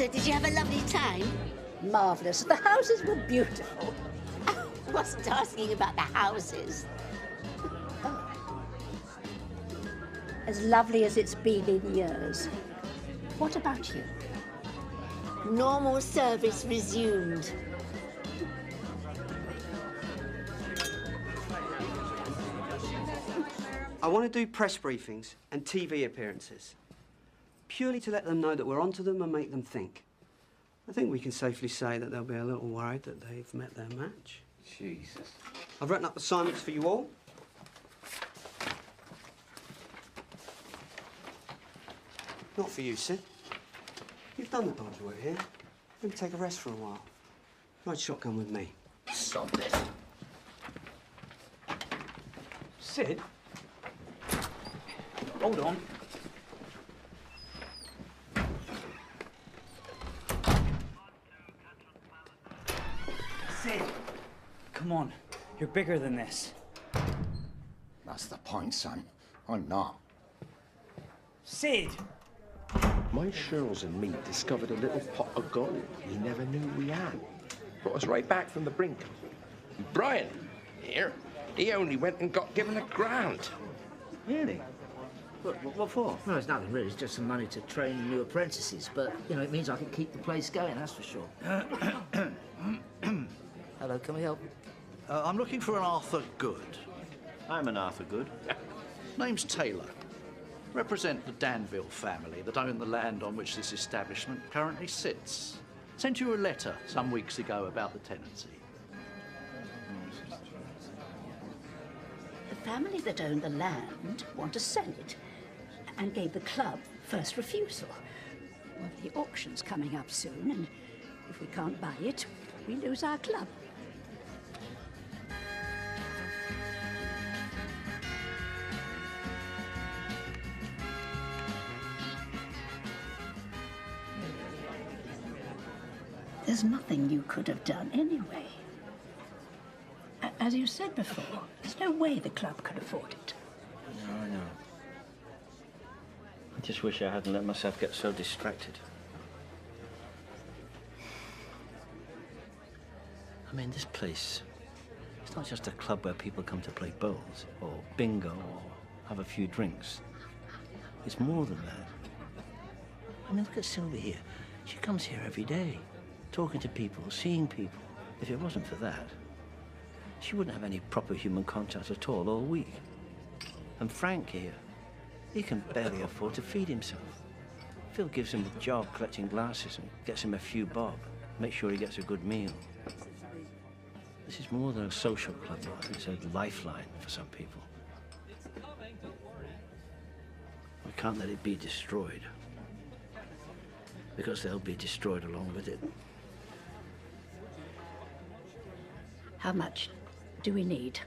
S3: So, did you have a lovely time?
S5: Marvellous. The houses were beautiful.
S3: I wasn't asking about the houses.
S5: As lovely as it's been in years. What about you?
S3: Normal service resumed.
S7: I want to do press briefings and TV appearances, purely to let them know that we're onto them and make them think. I think we can safely say that they'll be a little worried that they've met their match.
S10: Jesus.
S7: I've written up assignments for you all. Not for you, Sid. You've done the dodge work here. Maybe take a rest for a while. Ride shotgun with me.
S10: Stop this. Sid? Hold on.
S17: Sid! Come on. You're bigger than this.
S11: That's the point, son. I'm not.
S17: Sid!
S14: My Shirls and me discovered a little pot of gold we never knew we had. Brought us right back from the brink. And Brian, here, he only went and got given £1,000.
S6: Really? What for? Well, it's nothing really. It's just some money to train new apprentices. But, you know, it means I can keep the place going, that's for sure. Hello, can we help?
S12: I'm looking for an Arthur Goode.
S4: I'm an Arthur Goode.
S12: Name's Taylor. Represent the Danville family that own the land on which this establishment currently sits. Sent you a letter some weeks ago about the tenancy.
S5: The family that owned the land want to sell it and gave the club first refusal. Well, the auction's coming up soon, and if we can't buy it, we lose our club. There's nothing you could have done anyway. As you said before, there's no way the club could afford it.
S4: No, I know. I just wish I hadn't let myself get so distracted. I mean, this place, it's not just a club where people come to play bowls or bingo or have a few drinks. It's more than that. I mean, look at Sylvia here. She comes here every day, talking to people, seeing people. If it wasn't for that, she wouldn't have any proper human contact at all week. And Frank here, he can barely afford to feed himself. Phil gives him a job collecting glasses and gets him a few bob, makes sure he gets a good meal. This is more than a social club, it's a lifeline for some people. We can't let it be destroyed, because they'll be destroyed along with it.
S5: How much do we need?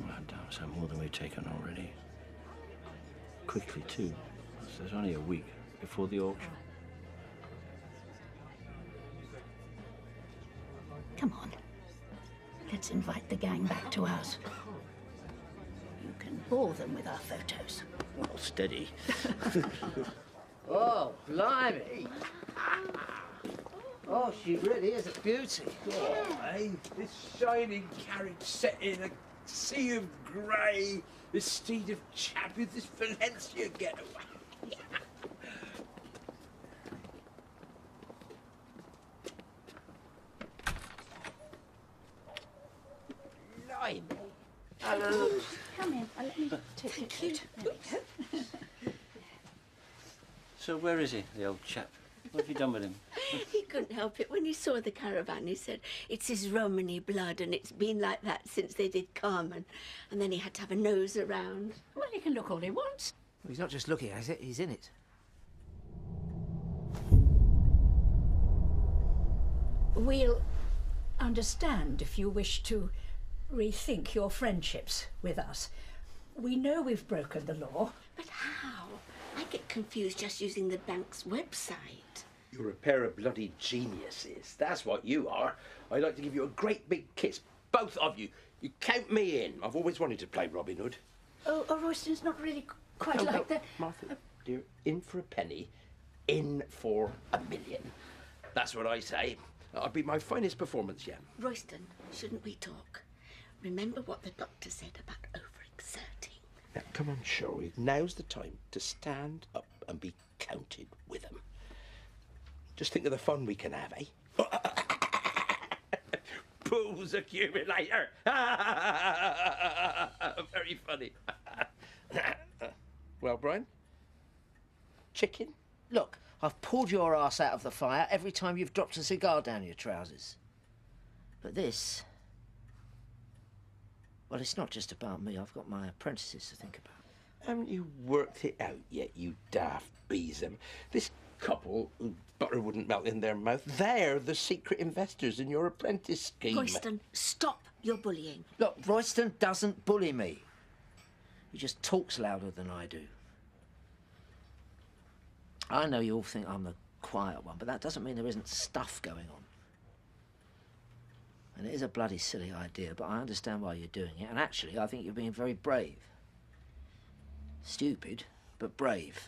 S4: Well, I doubt so, more than we've taken already. Quickly, too. So there's only a week before the auction.
S5: Come on. Let's invite the gang back to ours. You can bore them with our photos.
S4: Well, steady.
S6: Oh, blimey. Oh, she really is a beauty.
S14: Oh, eh? This shining carriage set in a sea of grey, this steed of champions, this Valencia getaway.
S6: Blimey.
S5: Come in. Let me take your coat. There we go.
S4: So where is he, the old chap? What have you done with him?
S3: He couldn't help it. When he saw the caravan, he said, it's his Romany blood, and it's been like that since they did Carmen. And then he had to have a nose around.
S5: Well, he can look all he wants.
S6: Well, he's not just looking at it, he's in it.
S5: We'll understand if you wish to rethink your friendships with us. We know we've broken the law.
S3: But how? I get confused just using the bank's website.
S14: You're a pair of bloody geniuses. That's what you are. I'd like to give you a great big kiss, both of you. You count me in. I've always wanted to play Robin Hood.
S5: Oh, Royston's not really quite
S14: No,
S5: like that.
S14: Martha, dear, in for a penny, in for $1 million. That's what I say. That'll be my finest performance yet.
S3: Royston, shouldn't we talk? Remember what the doctor said about overexerting.
S14: Now, come on, Shirley. Now's the time to stand up and be counted with them. Just think of the fun we can have, eh? Booze accumulator. Very funny. Well, Brian? Chicken?
S9: Look, I've pulled your ass out of the fire every time you've dropped a cigar down your trousers. But this... well, it's not just about me. I've got my apprentices to think about.
S14: Haven't you worked it out yet, you daft besom? This couple, who butter wouldn't melt in their mouth, they're the secret investors in your apprentice scheme.
S3: Royston, stop your bullying.
S9: Look, Royston doesn't bully me. He just talks louder than I do. I know you all think I'm the quiet one, but that doesn't mean there isn't stuff going on. And it is a bloody silly idea, but I understand why you're doing it. And actually, I think you're being very brave. Stupid, but brave.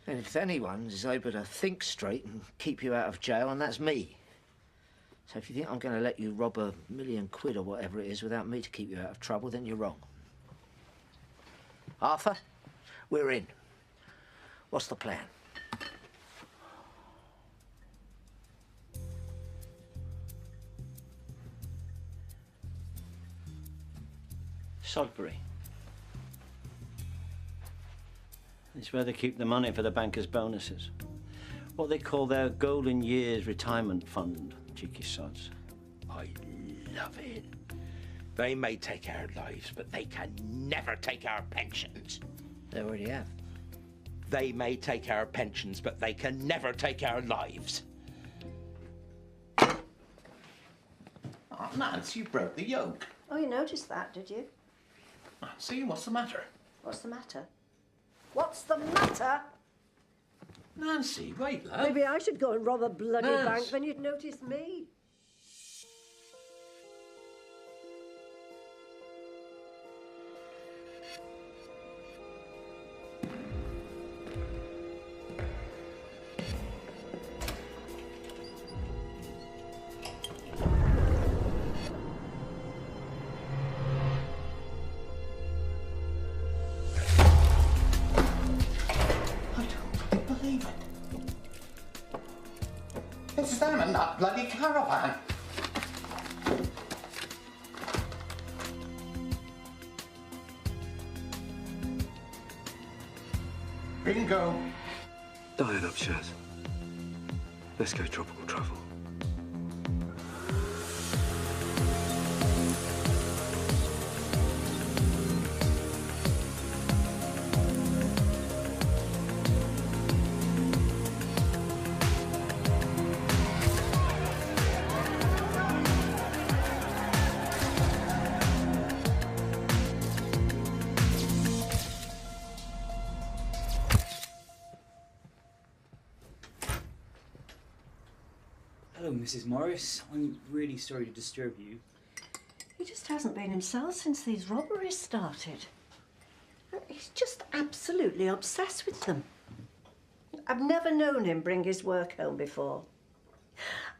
S9: And if anyone is able to think straight and keep you out of jail, and that's me. So if you think I'm going to let you rob £1 million or whatever it is without me to keep you out of trouble, then you're wrong. Arthur, we're in. What's the plan?
S4: Sodbury. It's where they keep the money for the bankers' bonuses. What they call their golden years retirement fund, cheeky sods.
S14: I love it. They may take our lives, but they can never take our pensions.
S9: They already have.
S14: They may take our pensions, but they can never take our lives.
S4: Oh, Nance, you broke the yoke.
S13: Oh, you noticed that, did you?
S11: Nancy, what's the matter?
S13: What's the matter? What's the matter?
S11: Nancy, wait, love.
S13: Maybe I should go and rob a bloody
S11: Nance.
S13: bank, then you'd notice me.
S11: It's them and that bloody caravan. Bingo.
S7: Diane up, Shaz. Let's go tropical travel.
S17: Hello, Mrs. Morris. I'm really sorry to disturb you.
S13: He just hasn't been himself since these robberies started. He's just absolutely obsessed with them. I've never known him bring his work home before.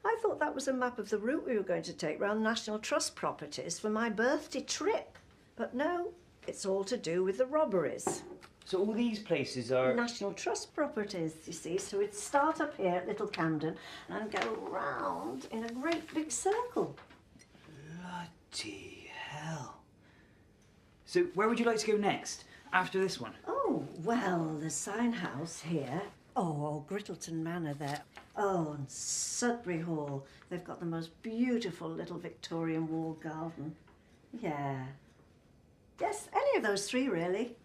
S13: I thought that was a map of the route we were going to take round National Trust properties for my birthday trip. But no, it's all to do with the robberies.
S17: So all these places are...
S13: National Trust properties, you see. So we'd start up here at Little Camden and go round in a great big circle.
S17: Bloody hell. So where would you like to go next, after this one?
S13: Oh, well, the sign house here. Oh, Grittleton Manor there. Oh, and Sudbury Hall. They've got the most beautiful little Victorian walled garden. Yeah. Yes, any of those three, really.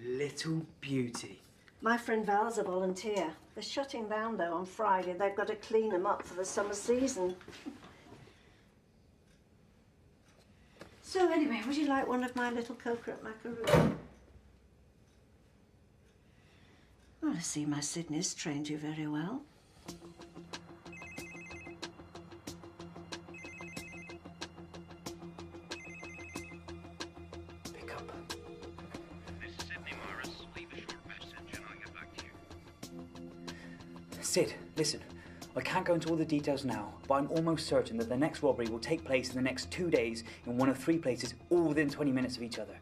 S17: Little beauty.
S13: My friend Val's a volunteer. They're shutting down, though, on Friday. They've got to clean them up for the summer season. So, anyway, would you like one of my little coconut macaroons? Well, I see my Sydney's trained you very well.
S17: Pick up.
S11: This is Sydney, Morris. Leave a short message and I'll get back to you.
S17: Sid, listen. I can't go into all the details now, but I'm almost certain that the next robbery will take place in the next 2 days in one of 3 places, all within 20 minutes of each other.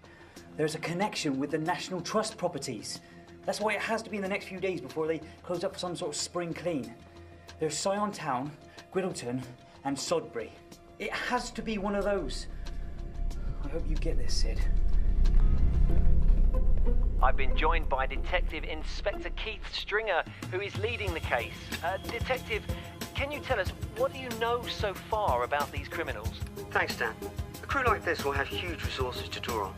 S17: There's a connection with the National Trust properties. That's why it has to be in the next few days before they close up for some sort of spring clean. There's Syon Town, Griddleton, and Sodbury. It has to be one of those. I hope you get this, Sid.
S2: I've been joined by Detective Inspector Keith Stringer, who is leading the case. Detective, can you tell us, what do you know so far about these criminals?
S7: Thanks, Dan. A crew like this will have huge resources to draw on.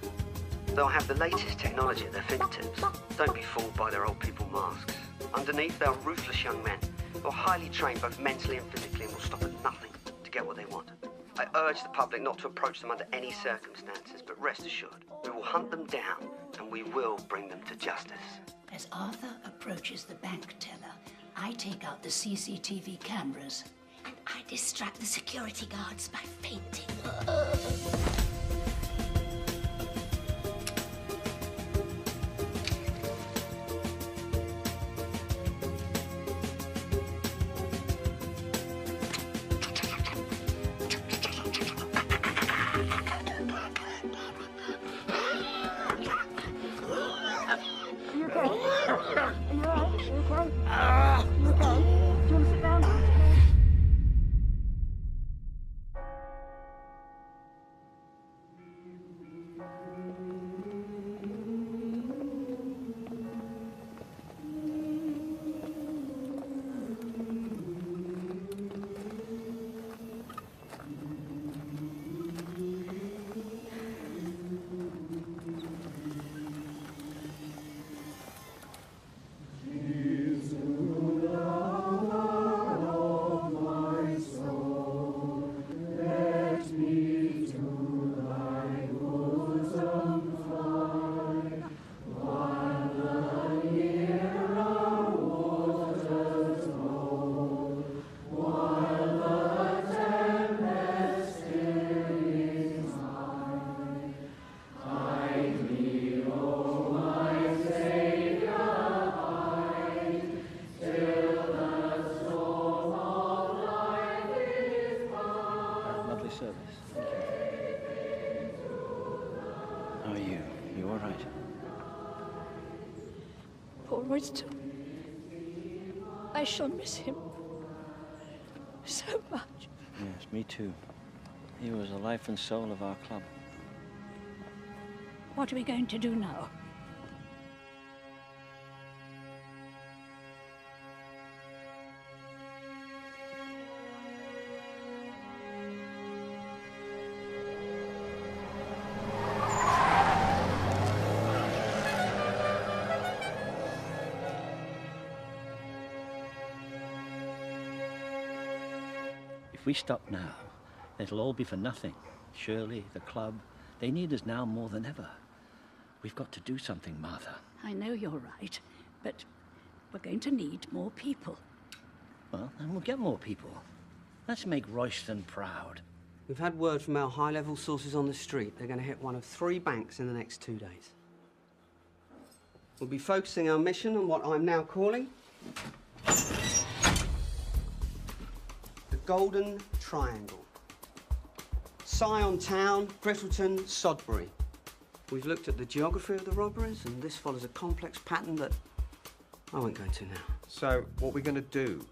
S7: They'll have the latest technology at their fingertips. Don't be fooled by their old people masks. Underneath, they're ruthless young men who are highly trained both mentally and physically and will stop at nothing to get what they want. I urge the public not to approach them under any circumstances, but rest assured, we will hunt them down and we will bring them to justice.
S5: As Arthur approaches the bank teller, I take out the CCTV cameras.
S3: And I distract the security guards by fainting.
S4: How are you? You all right?
S5: Poor Royston. I shall miss him so much.
S4: Yes, me too. He was the life and soul of our club.
S5: What are we going to do now?
S4: If we stop now, it'll all be for nothing. Shirley, the club, they need us now more than ever. We've got to do something, Martha.
S5: I know you're right, but we're going to need more people.
S4: Well, then we'll get more people. Let's make Royston proud.
S7: We've had word from our high-level sources on the street. They're going to hit one of 3 banks in the next 2 days. We'll be focusing our mission on what I'm now calling the Golden Triangle. Syon Town, Grittleton, Sodbury. We've looked at the geography of the robberies, and this follows a complex pattern that I won't go into now.
S1: So, what we're going to do?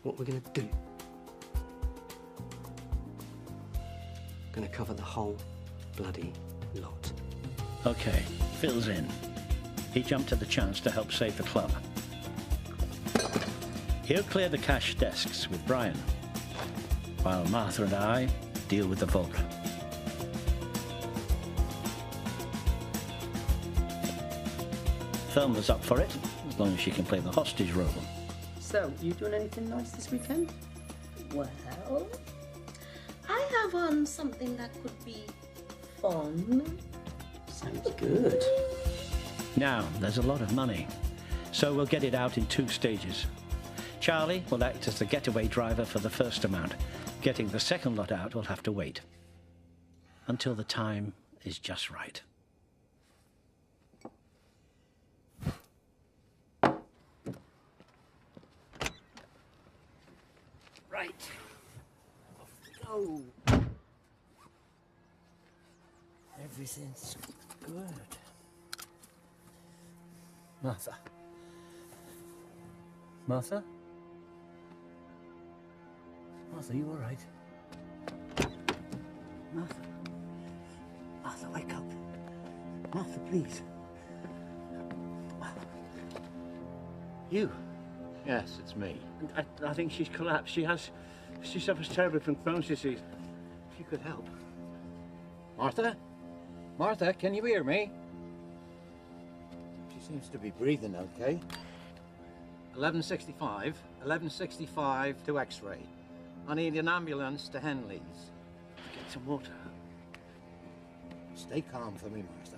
S7: What we're going to do? Going to cover the whole bloody lot.
S4: Okay, Phil's in. He jumped at the chance to help save the club. He'll clear the cash desks with Brian, while Martha and I deal with the vault. Thelma's up for it, as long as she can play the hostage role.
S15: So, you doing anything nice this weekend?
S22: Well, I have something that could be fun.
S15: Sounds good.
S4: Now, there's a lot of money, so we'll get it out in 2 stages. Charlie will act as the getaway driver for the first amount. Getting the second lot out will have to wait until the time is just right.
S7: Right. Off we go. Everything's good.
S11: Martha. Martha? Martha, you all right?
S7: Martha. Martha, wake up. Martha, please.
S4: You? Yes, it's me. I think she's collapsed. She suffers terribly from Crohn's disease. If you could help.
S11: Martha? Martha, can you hear me? She seems to be breathing okay. 1165 to X-ray. I need an ambulance to Henley's.
S4: Get some water.
S11: Stay calm for me, Martha.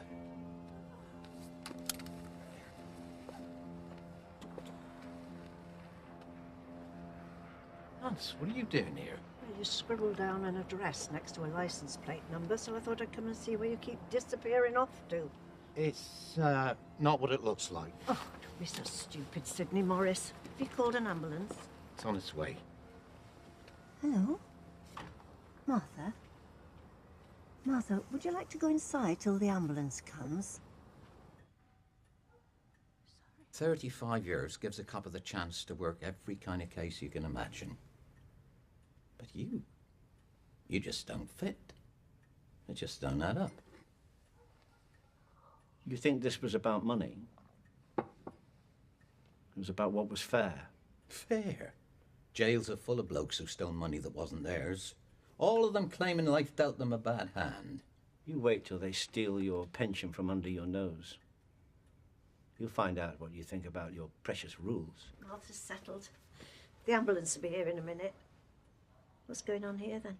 S11: Hans, what are you doing here?
S13: Well, you scribbled down an address next to a license plate number, so I thought I'd come and see where you keep disappearing off to.
S11: It's, not what it looks like.
S13: Oh, don't be so stupid, Sidney Morris. Have you called an ambulance?
S11: It's on its way.
S13: Hello? Martha? Martha, would you like to go inside till the ambulance comes?
S11: 35 years gives a cop the chance to work every kind of case you can imagine. But you just don't fit. It just don't add up.
S4: You think this was about money? It was about what was fair.
S11: Fair? Jails are full of blokes who stole money that wasn't theirs. All of them claiming life dealt them a bad hand.
S4: You wait till they steal your pension from under your nose. You'll find out what you think about your precious rules.
S13: Martha's settled. The ambulance will be here in a minute. What's going on here, then?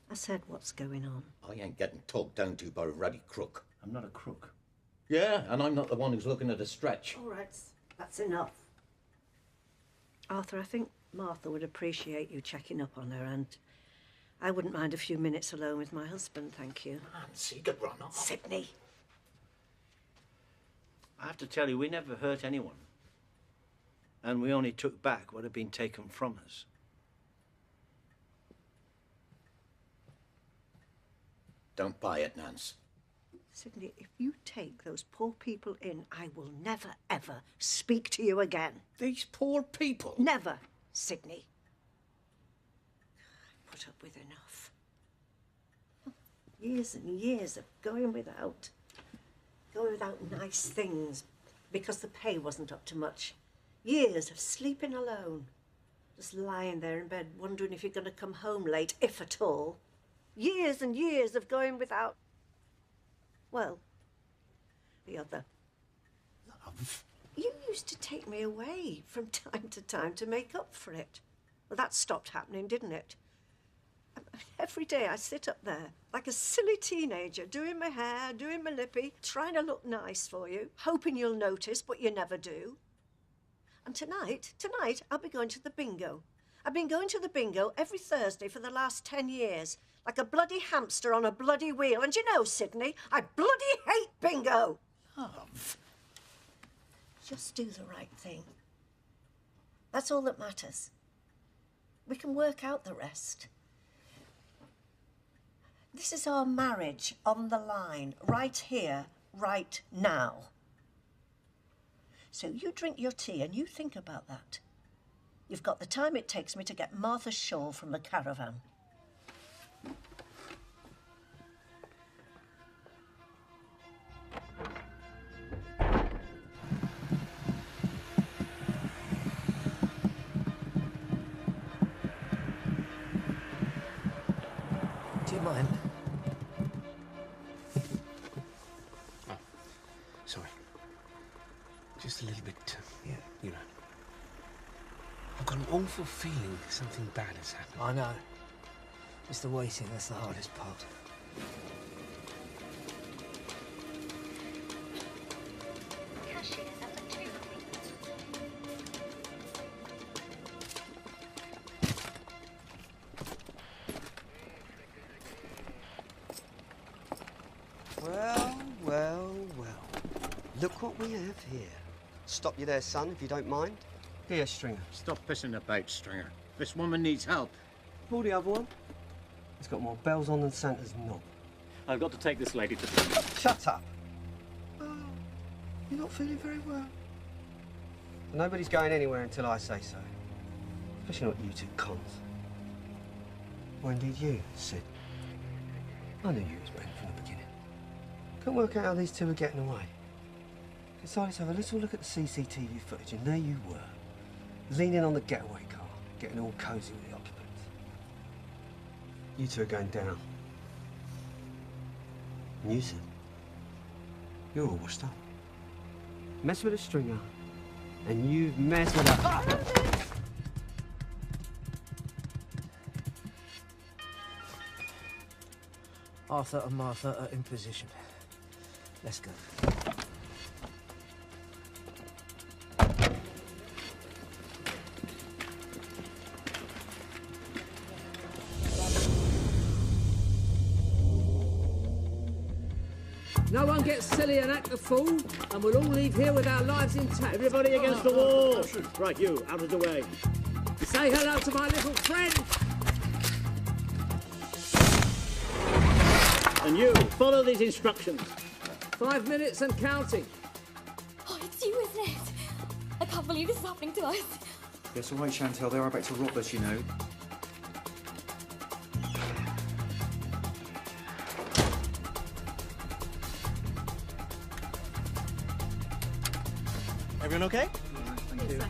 S13: I said, what's going on?
S11: I ain't getting talked down to by a ruddy crook.
S4: I'm not a crook.
S11: Yeah, and I'm not the one who's looking at a stretch.
S13: All right, that's enough. Arthur, I think Martha would appreciate you checking up on her, and I wouldn't mind a few minutes alone with my husband, thank you.
S11: Nancy, you could run off.
S13: Sidney!
S4: I have to tell you, we never hurt anyone. And we only took back what had been taken from us.
S11: Don't buy it, Nance.
S13: Sidney, if you take those poor people in, I will never, ever speak to you again.
S11: These poor people?
S13: Never, Sidney. I put up with enough. Years and years of going without nice things because the pay wasn't up to much. Years of sleeping alone. Just lying there in bed wondering if you're going to come home late, if at all. Years and years of going without, well, the other.
S11: Love?
S13: You used to take me away from time to time to make up for it. Well, that stopped happening, didn't it? Every day I sit up there like a silly teenager, doing my hair, doing my lippy, trying to look nice for you, hoping you'll notice, but you never do. And tonight, I'll be going to the bingo. I've been going to the bingo every Thursday for the last 10 years, like a bloody hamster on a bloody wheel. And you know, Sidney, I bloody hate bingo.
S11: Love.
S13: Just do the right thing. That's all that matters. We can work out the rest. This is our marriage on the line, right here, right now. So you drink your tea and you think about that. You've got the time it takes me to get Martha's shawl from the caravan.
S7: Do you mind? Oh, sorry. Just a little bit, yeah, you know. I've got an awful feeling something bad has happened. I know. It's the waiting, that's the hardest part.
S8: Well, well, well. Look what we have here. Stop you there, son, if you don't mind.
S7: Here, Stringer.
S11: Stop pissing about, Stringer. This woman needs help.
S7: Pull the other one. It's got more bells on than Santa's knob.
S16: I've got to take this lady to...
S7: Shut up. Oh, you're not feeling very well. Nobody's going anywhere until I say so. Especially not you two cons. Or indeed you, Sid. I knew you was bent from the beginning. Couldn't work out how these two were getting away. Decided to have a little look at the CCTV footage, and there you were, leaning on the getaway car, getting all cosy with the occupants. You two are going down. And you, Sid, you're all washed up. Mess with a Stringer, and you've messed with a...
S9: Arthur and Martha are in position. Let's go.
S6: No one gets silly and act a fool, and we'll all leave here with our lives intact. Everybody against the wall. Right, you, out of the way. Say hello to my little friend. And you, follow these instructions. 5 minutes and counting.
S18: Oh, it's you, isn't it? I can't believe this is happening to us.
S19: Yes, all right, Chantal. They are about to rob us, you know.
S23: Everyone okay?
S17: Thank you.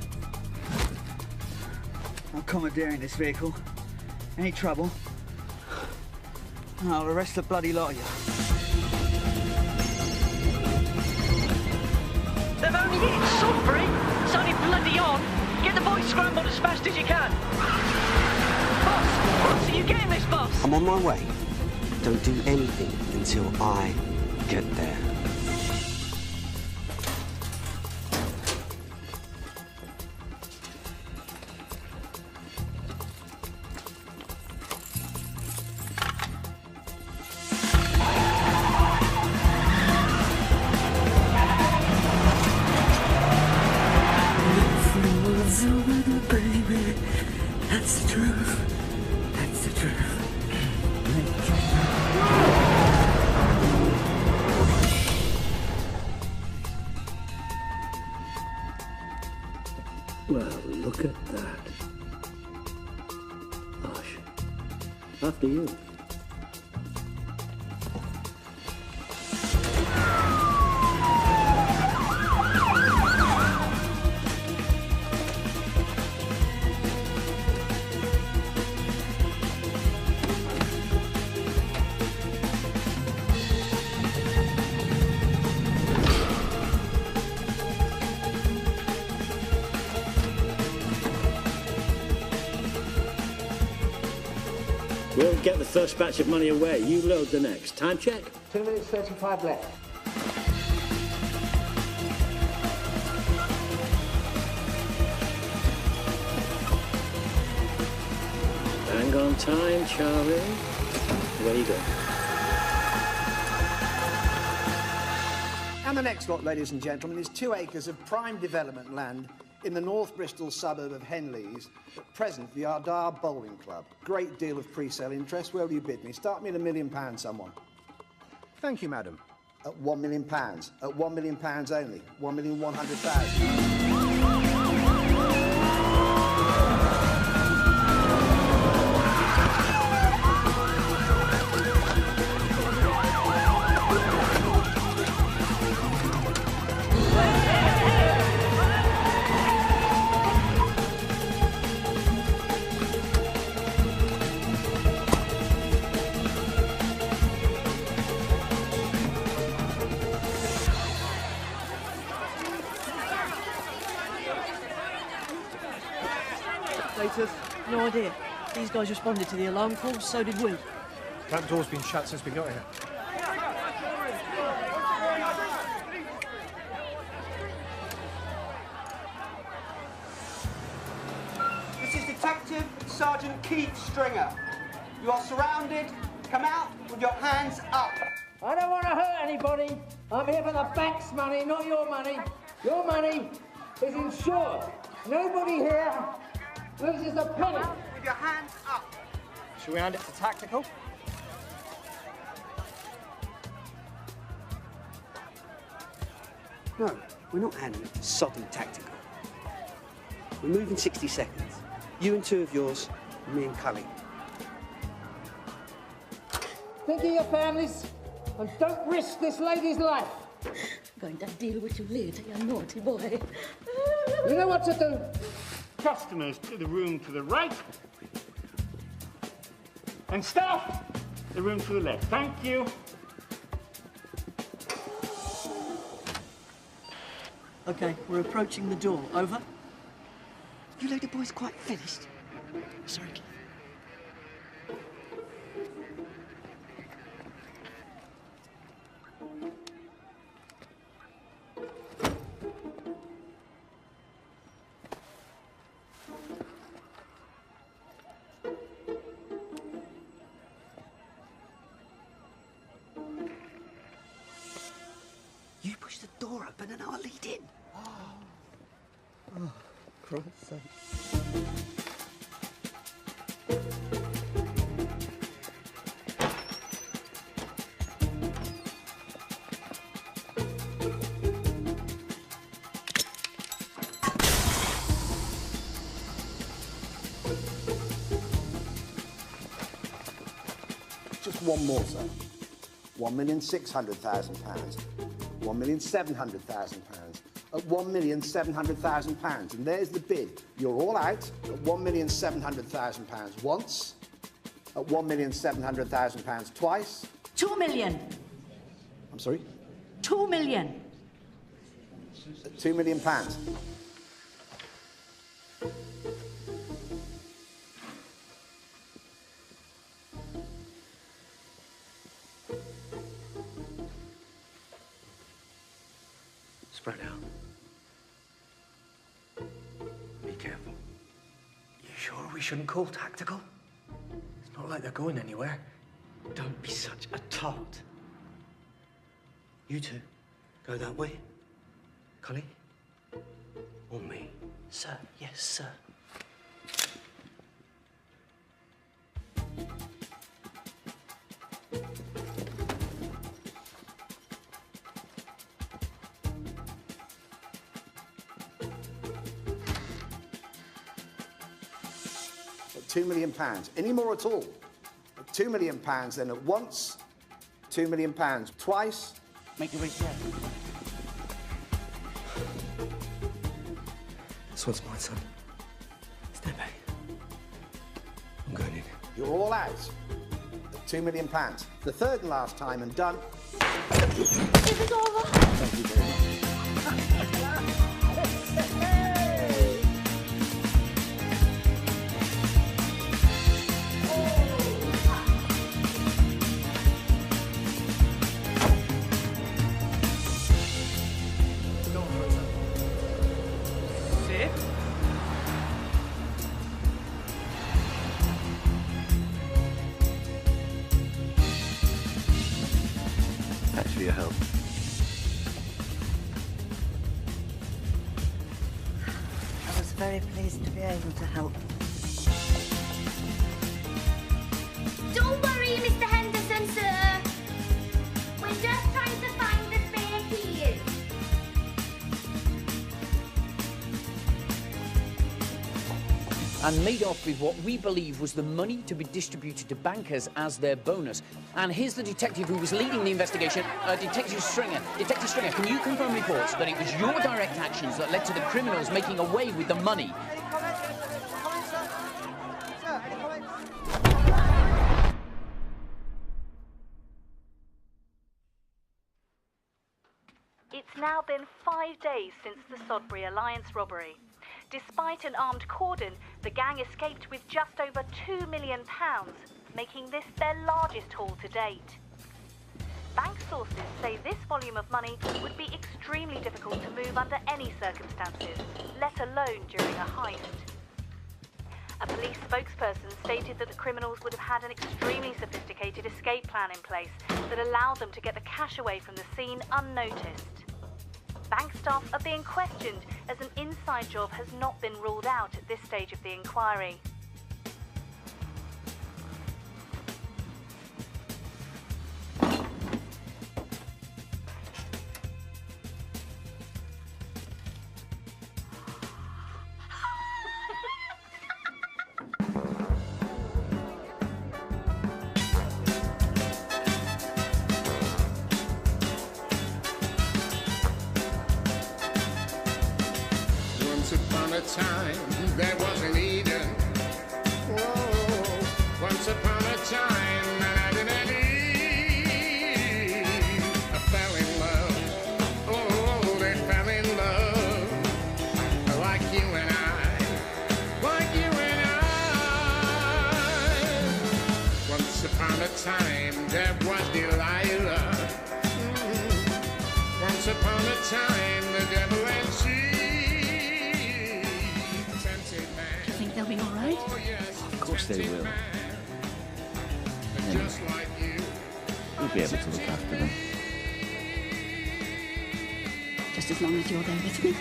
S17: I'm commandeering this vehicle. Any trouble? I'll arrest the bloody lot of you.
S2: They've only hit Sudbury. It's only bloody on. Get the boys scrambled as fast as you can. Boss, are you getting this, boss?
S7: I'm on my way. Don't do anything until I get there.
S6: That's the truth. That's the truth. Well, look at that. Gosh. After you. We'll get the first batch of money away. You load the next. Time check?
S9: 2 minutes 35 left.
S6: Bang on time, Charlie. Away you go.
S25: And the next lot, ladies and gentlemen, is 2 acres of prime development land in the North Bristol suburb of Henleys, at present the Ardar Bowling Club. Great deal of pre-sale interest. Where will you bid me? Start me at £1 million, someone. Thank you, madam. At £1 million. At £1 million only. 1,100,000.
S26: No idea. These guys responded to the alarm call, so did we.
S27: Camp door's been shut since we got here.
S28: This is Detective Sergeant Keith Stringer. You are surrounded. Come out with your hands up.
S6: I don't want to hurt anybody. I'm here for the bank's money, not your money. Your money is insured.
S28: Nobody here loses a penny. With your hands up.
S27: Shall we hand it to tactical?
S7: No, we're not handing it to sodden tactical. We're moving 60 seconds. You and two of yours, and me and Cully.
S28: Think of your families and don't risk this lady's life.
S22: Going to deal with you later, you naughty boy.
S28: You know what to do.
S6: Customers to the room to the right. And staff, the room to the left. Thank you.
S15: Okay, we're approaching the door. Over.
S7: You lady boys quite finished?
S15: Sorry, Cliff.
S7: You push the door open and I'll lead in. Oh, Christ's sake.
S25: Just one more, sir. £1,600,000. £1,700,000. At £1,700,000. And there's the bid. You're all out at £1,700,000 once, at £1,700,000 twice.
S5: 2 million.
S25: I'm sorry?
S5: 2 million.
S25: At £2 million.
S7: Spread out. Be careful.
S3: You sure we shouldn't call tactical? It's not like they're going anywhere.
S7: Don't be such a tart. You two, go that way. Cully? Or me?
S15: Sir, yes, sir.
S25: At £2 million. Any more at all? At £2 million, then at once, £2 million. Twice.
S3: Make your way there.
S7: This one's mine, son. Step back. I'm going in.
S25: You're all out at £2 million. The third and last time and done.
S18: Is it over?
S25: Thank you very much.
S7: Thanks for your help.
S13: I was very pleased to be able to help.
S18: Don't worry, Mr. Henderson, sir. We're just trying to find the spare keys.
S10: And made off with what we believe was the money to be distributed to bankers as their bonus. And here's the detective who was leading the investigation, Detective Stringer. Detective Stringer, can you confirm reports that it was your direct actions that led to the criminals making away with the money?
S12: It's now been 5 days since the Sodbury Alliance robbery. Despite an armed cordon, the gang escaped with just over £2 million, making this their largest haul to date. Bank sources say this volume of money would be extremely difficult to move under any circumstances, let alone during a heist. A police spokesperson stated that the criminals would have had an extremely sophisticated escape plan in place that allowed them to get the cash away from the scene unnoticed. Bank staff are being questioned as an inside job has not been ruled out at this stage of the inquiry.
S1: Once upon a time, there was an Eden. Whoa. Once upon a time, Adam and Eve fell in love. Oh, they fell in love. Like you and I. Like you and I. Once upon a time, there was Delilah. Once upon a time, the devil and she.
S5: Do you think they'll be all right?
S6: Of course they will. Anyway, we'll be able to look after them.
S5: Just as long as you're there with me.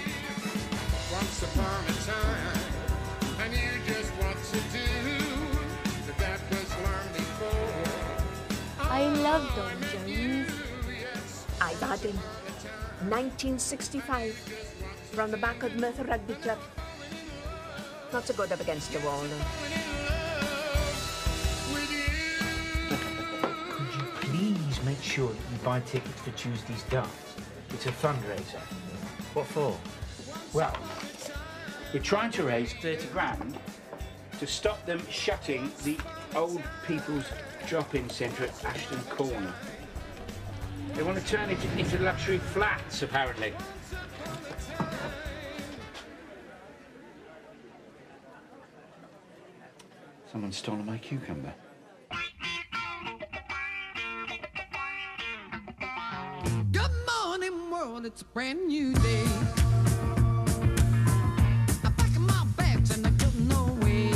S1: Once upon a time, I knew just what to do. That was long before.
S4: I love Don Jones. I've had him. 1965. From the back of the Merthyr Rugby Club. Not so good up against the wall, though.
S17: Could you please make sure that you buy tickets for Tuesday's dance? It's a fundraiser. What for? Well, we're trying to raise 30 grand to stop them shutting the old people's drop-in centre at Ashton Corner. They want to turn it into luxury flats, apparently.
S19: Someone's stolen my cucumber.
S1: Good morning, world, it's a brand new day. I'm packing my bags and I'm getting away.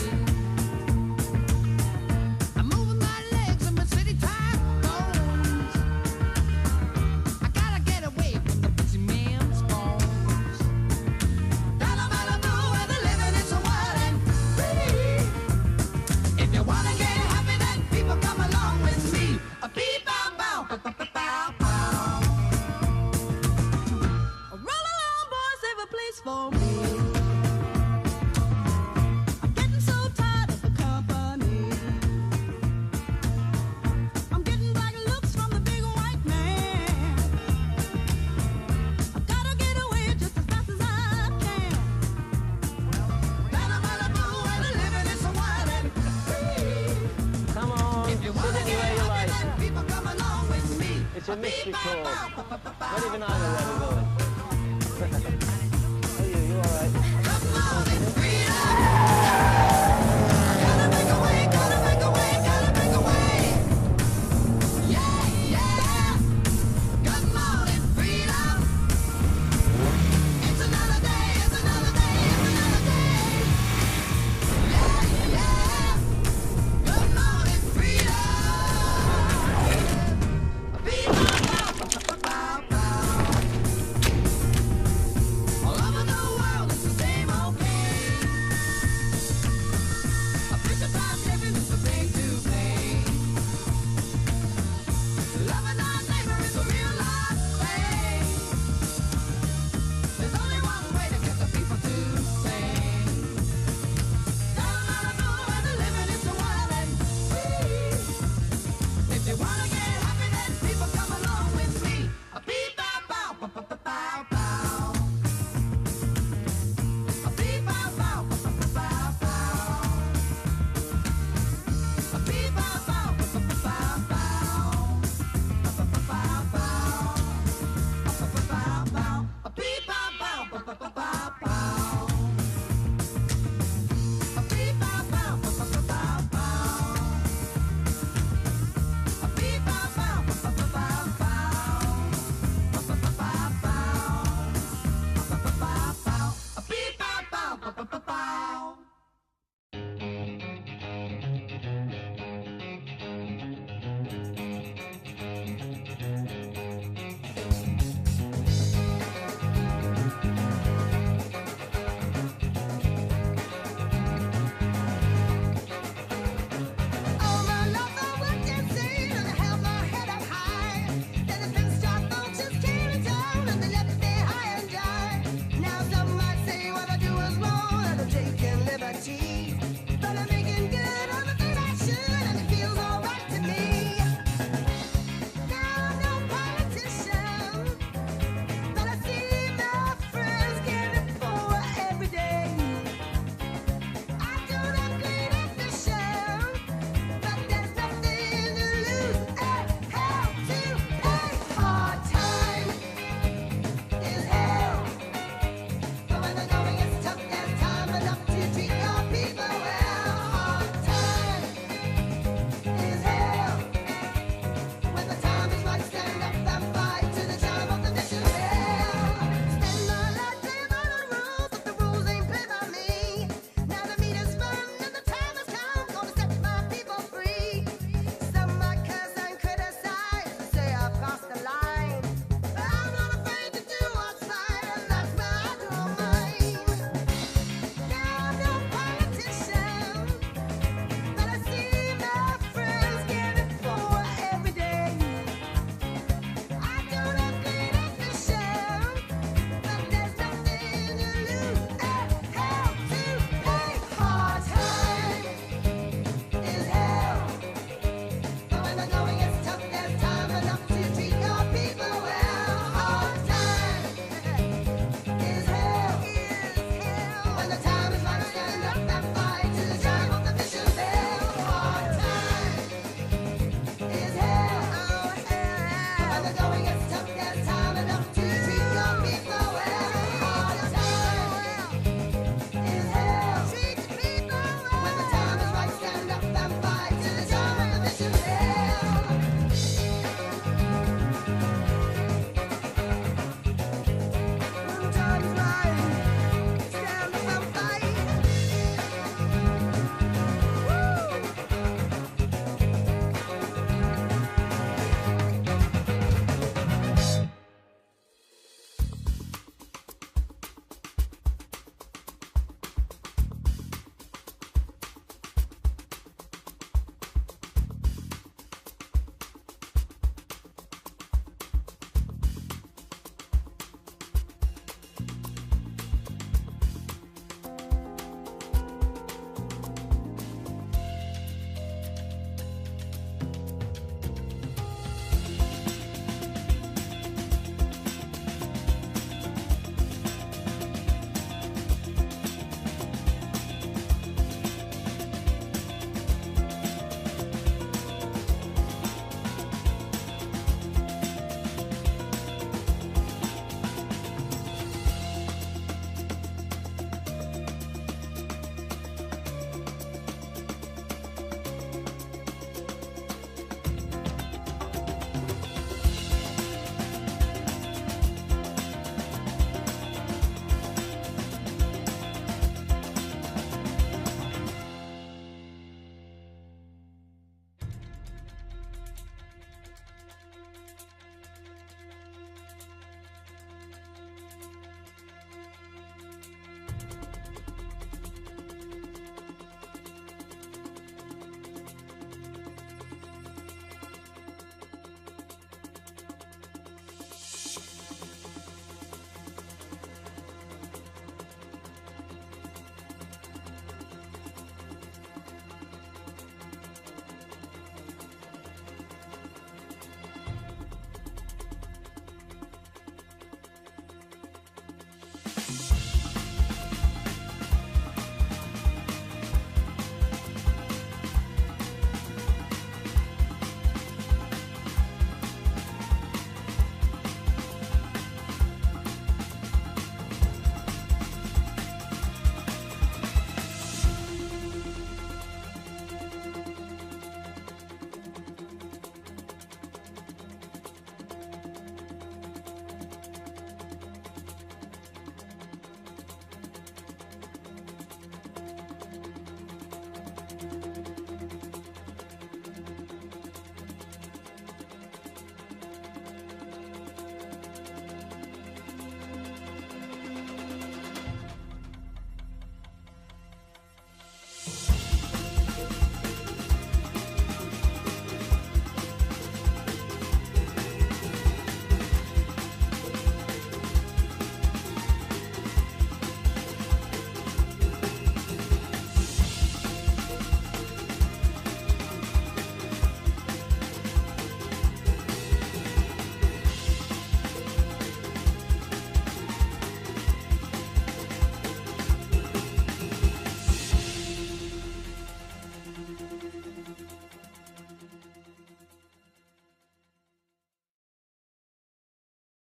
S1: I'm moving my legs and my city tight bones. I gotta get away from the busy man's phones. Down on Malibu where the living is so wild and free. If you wanna get happy, then people come along with me. A beep, bow, bow, bow, bow, bow, bow. Roll along, boys, save a place for me. I'm getting so tired of the company. I'm getting black looks from the big white man. I've gotta get away just as fast as I can. Down on Malibu where the living is so wild and free.
S2: Come on,
S1: If you
S2: sit
S1: wanna
S2: anywhere
S1: get
S2: you
S1: happy,
S2: like.
S1: then people come along with me.
S2: It's a mystery tour. Not even I know where we're going.